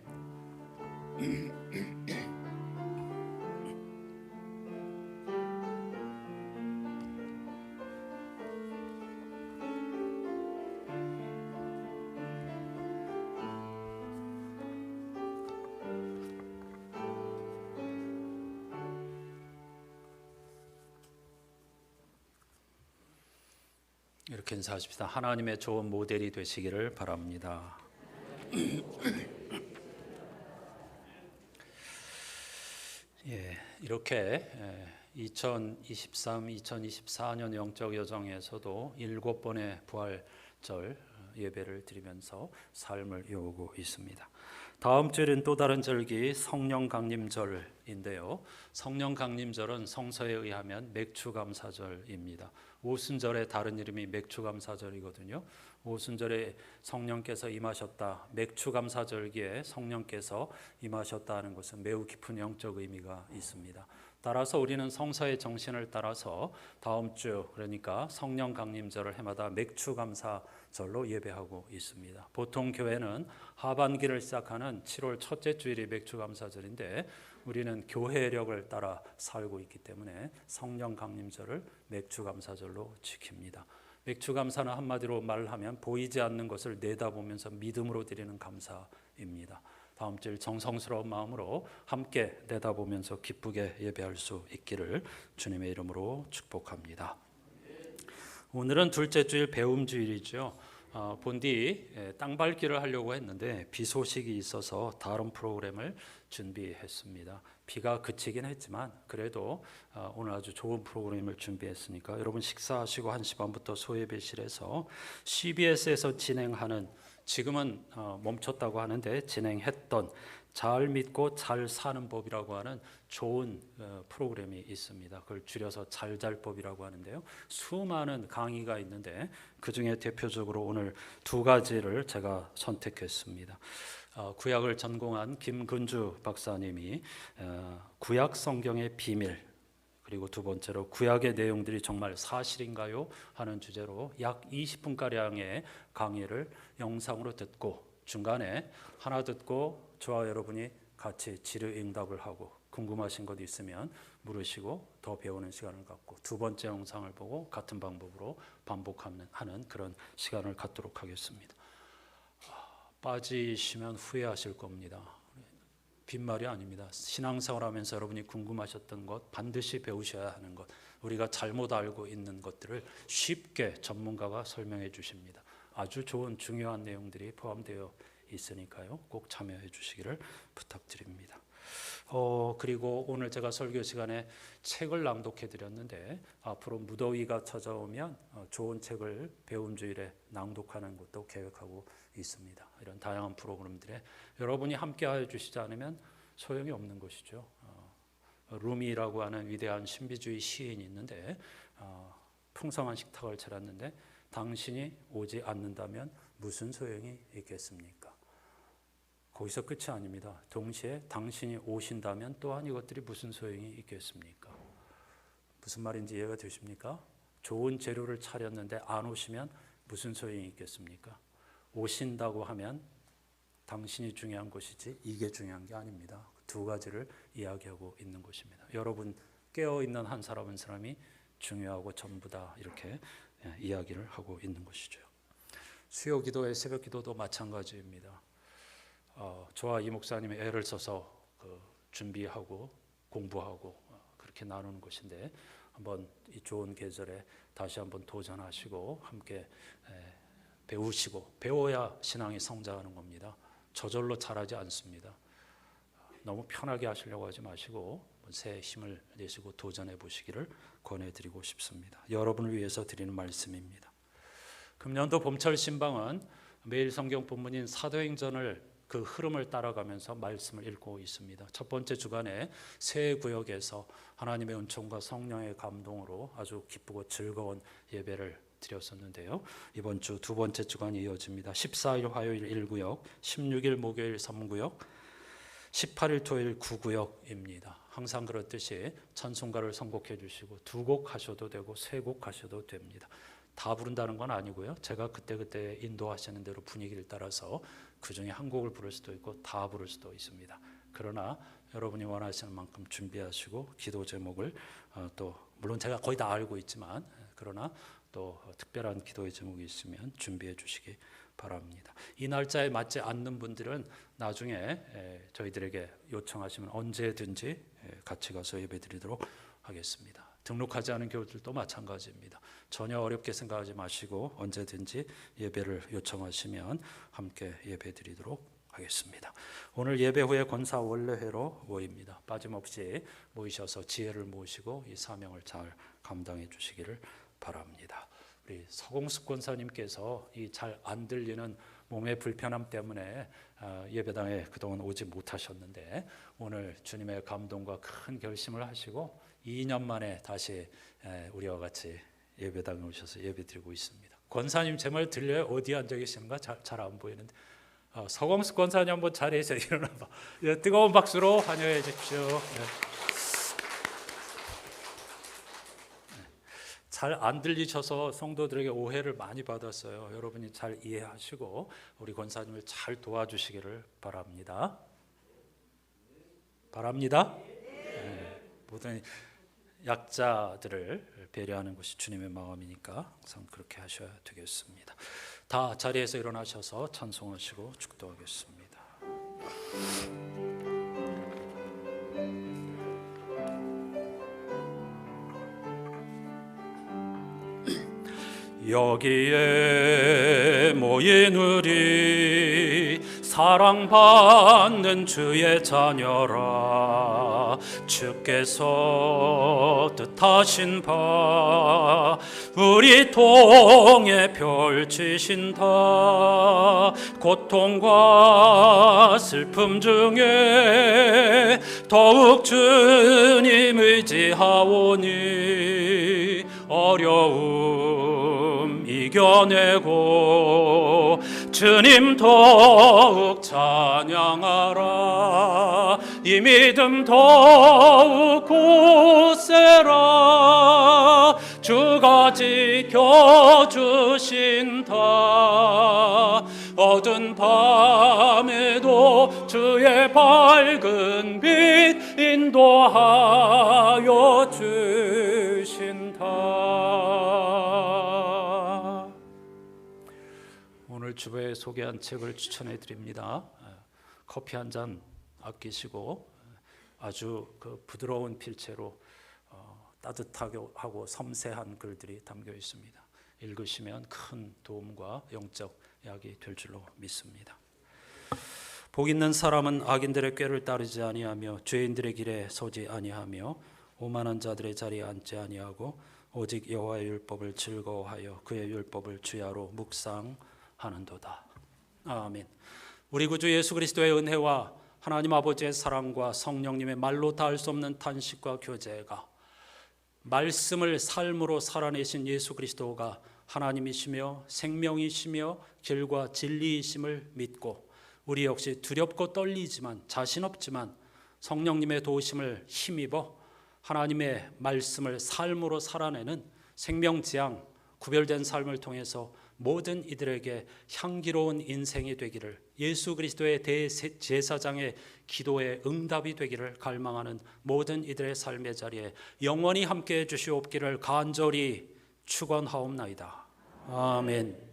이렇게 인사하십시다. 하나님의 좋은 모델이 되시기를 바랍니다. 이렇게 2023, 2024년 영적 여정에서도 7번의 부활절 예배를 드리면서 삶을 이어오고 있습니다. 다음 주일은 또 다른 절기 성령 강림절인데요. 성령 강림절은 성서에 의하면 맥추감사절입니다. 오순절의 다른 이름이 맥추감사절이거든요. 오순절에 성령께서 임하셨다, 맥추감사절기에 성령께서 임하셨다는 것은 매우 깊은 영적 의미가 있습니다. 따라서 우리는 성서의 정신을 따라서 다음 주 그러니까 성령 강림절을 해마다 맥추감사절로 예배하고 있습니다. 보통 교회는 하반기를 시작하는 7월 첫째 주일이 맥추감사절인데 우리는 교회력을 따라 살고 있기 때문에 성령 강림절을 맥추감사절로 지킵니다. 맥추감사는 한마디로 말하면 보이지 않는 것을 내다보면서 믿음으로 드리는 감사입니다. 다음 주일 정성스러운 마음으로 함께 내다보면서 기쁘게 예배할 수 있기를 주님의 이름으로 축복합니다. 오늘은 둘째 주일 배움 주일이죠. 본디 땅밟기를 하려고 했는데 비 소식이 있어서 다른 프로그램을 준비했습니다. 비가 그치긴 했지만 그래도 오늘 아주 좋은 프로그램을 준비했으니까 여러분 식사하시고 1시 반부터 소예배실에서 CBS에서 진행하는 지금은 멈췄다고 하는데 진행했던 잘 믿고 잘 사는 법이라고 하는 좋은 프로그램이 있습니다. 그걸 줄여서 잘잘법이라고 하는데요. 수많은 강의가 있는데 그중에 대표적으로 오늘 2가지를 제가 선택했습니다. 구약을 전공한 김근주 박사님이 구약 성경의 비밀, 그리고 두 번째로 구약의 내용들이 정말 사실인가요? 하는 주제로 약 20분가량의 강의를 영상으로 듣고 중간에 하나 듣고 저와 여러분이 같이 질의응답을 하고 궁금하신 것 있으면 물으시고 더 배우는 시간을 갖고 두 번째 영상을 보고 같은 방법으로 반복하는 그런 시간을 갖도록 하겠습니다. 빠지시면 후회하실 겁니다. 빈말이 아닙니다. 신앙생활하면서 여러분이 궁금하셨던 것, 반드시 배우셔야 하는 것, 우리가 잘못 알고 있는 것들을 쉽게 전문가가 설명해 주십니다. 아주 좋은 중요한 내용들이 포함되어 있으니까요. 꼭 참여해 주시기를 부탁드립니다. 그리고 오늘 제가 설교 시간에 책을 낭독해 드렸는데 앞으로 무더위가 찾아오면 좋은 책을 배움 주일에 낭독하는 것도 계획하고 있습니다. 이런 다양한 프로그램들에 여러분이 함께하여 주시지 않으면 소용이 없는 것이죠. 루미라고 하는 위대한 신비주의 시인이 있는데 풍성한 식탁을 차렸는데 당신이 오지 않는다면 무슨 소용이 있겠습니까? 거기서 끝이 아닙니다. 동시에 당신이 오신다면 또한 이것들이 무슨 소용이 있겠습니까? 무슨 말인지 이해가 되십니까? 좋은 재료를 차렸는데 안 오시면 무슨 소용이 있겠습니까? 오신다고 하면 당신이 중요한 것이지 이게 중요한 게 아닙니다. 두 가지를 이야기하고 있는 것입니다. 여러분 깨어있는 한 사람 한 사람이 중요하고 전부다 이렇게 이야기를 하고 있는 것이죠. 수요 기도의 새벽 기도도 마찬가지입니다. 저와 이 목사님이 애를 써서 준비하고 공부하고 그렇게 나누는 것인데 한번 이 좋은 계절에 다시 한번 도전하시고 함께 배우시고 배워야 신앙이 성장하는 겁니다. 저절로 잘하지 않습니다. 너무 편하게 하시려고 하지 마시고 새 힘을 내시고 도전해 보시기를 권해드리고 싶습니다. 여러분을 위해서 드리는 말씀입니다. 금년도 봄철 신방은 매일 성경 본문인 사도행전을 그 흐름을 따라가면서 말씀을 읽고 있습니다. 첫 번째 주간에 새 구역에서 하나님의 은총과 성령의 감동으로 아주 기쁘고 즐거운 예배를 드렸었는데요. 이번 주 두 번째 주간이 이어집니다. 14일 화요일 1구역, 16일 목요일 3구역, 18일 토요일 9구역입니다. 항상 그렇듯이 찬송가를 선곡해 주시고 두 곡 하셔도 되고 세 곡 하셔도 됩니다. 다 부른다는 건 아니고요. 제가 그때그때 인도하시는 대로 분위기를 따라서 그 중에 한 곡을 부를 수도 있고 다 부를 수도 있습니다. 그러나 여러분이 원하시는 만큼 준비하시고 기도 제목을 또 물론 제가 거의 다 알고 있지만 그러나 또 특별한 기도의 제목이 있으면 준비해 주시기 바랍니다. 이 날짜에 맞지 않는 분들은 나중에 저희들에게 요청하시면 언제든지 같이 가서 예배드리도록 하겠습니다. 등록하지 않은 교우들도 마찬가지입니다. 전혀 어렵게 생각하지 마시고 언제든지 예배를 요청하시면 함께 예배드리도록 하겠습니다. 오늘 예배 후에 권사 원래회로 모입니다. 빠짐없이 모이셔서 지혜를 모시고 이 사명을 잘 감당해 주시기를 바랍니다. 우리 서공숙 권사님께서 이 잘 안 들리는 몸의 불편함 때문에 예배당에 그동안 오지 못하셨는데 오늘 주님의 감동과 큰 결심을 하시고 2년 만에 다시 우리와 같이 예배당에 오셔서 예배드리고 있습니다. 권사님 제 말 들려요? 어디 앉아 계시는가? 잘 안 보이는데 서공숙 권사님 한번 자리에서 일어나봐. 뜨거운 박수로 환영해 주십시오. 잘 안 들리셔서 성도들에게 오해를 많이 받았어요. 여러분이 잘 이해하시고 우리 권사님을 잘 도와주시기를 바랍니다. 모든 약자들을 배려하는 것이 주님의 마음이니까 항상 그렇게 하셔야 되겠습니다. 다 자리에서 일어나셔서 찬송하시고 축도하겠습니다. 여기에 모인 우리 사랑받는 주의 자녀라 주께서 뜻하신 바 우리 통해 펼치신다. 고통과 슬픔 중에 더욱 주님 의지하오니 어려움 이겨내고 주님 더욱 찬양하라. 이 믿음 더욱 굳세라. 주가 지켜주신다. 어두운 밤에도 주의 밝은 빛 인도하여 주신다. 오늘 주보에 소개한 책을 추천해 드립니다. 커피 한 잔 아끼시고 아주 그 부드러운 필체로 따뜻하게 하고 섬세한 글들이 담겨 있습니다. 읽으시면 큰 도움과 영적 약이 될 줄로 믿습니다. 복 있는 사람은 악인들의 꾀를 따르지 아니하며 죄인들의 길에 서지 아니하며 오만한 자들의 자리에 앉지 아니하고 오직 여호와의 율법을 즐거워하여 그의 율법을 주야로 묵상하는도다. 아멘. 우리 구주 예수 그리스도의 은혜와 하나님 아버지의 사랑과 성령님의 말로 닿을 수 없는 탄식과 교제가, 말씀을 삶으로 살아내신 예수 그리스도가 하나님이시며 생명이시며 길과 진리이심을 믿고 우리 역시 두렵고 떨리지만 자신 없지만 성령님의 도우심을 힘입어 하나님의 말씀을 삶으로 살아내는 생명지향 구별된 삶을 통해서 모든 이들에게 향기로운 인생이 되기를, 예수 그리스도의 대제사장의 기도에 응답이 되기를 갈망하는 모든 이들의 삶의 자리에 영원히 함께해 주시옵기를 간절히 축원하옵나이다. 아멘.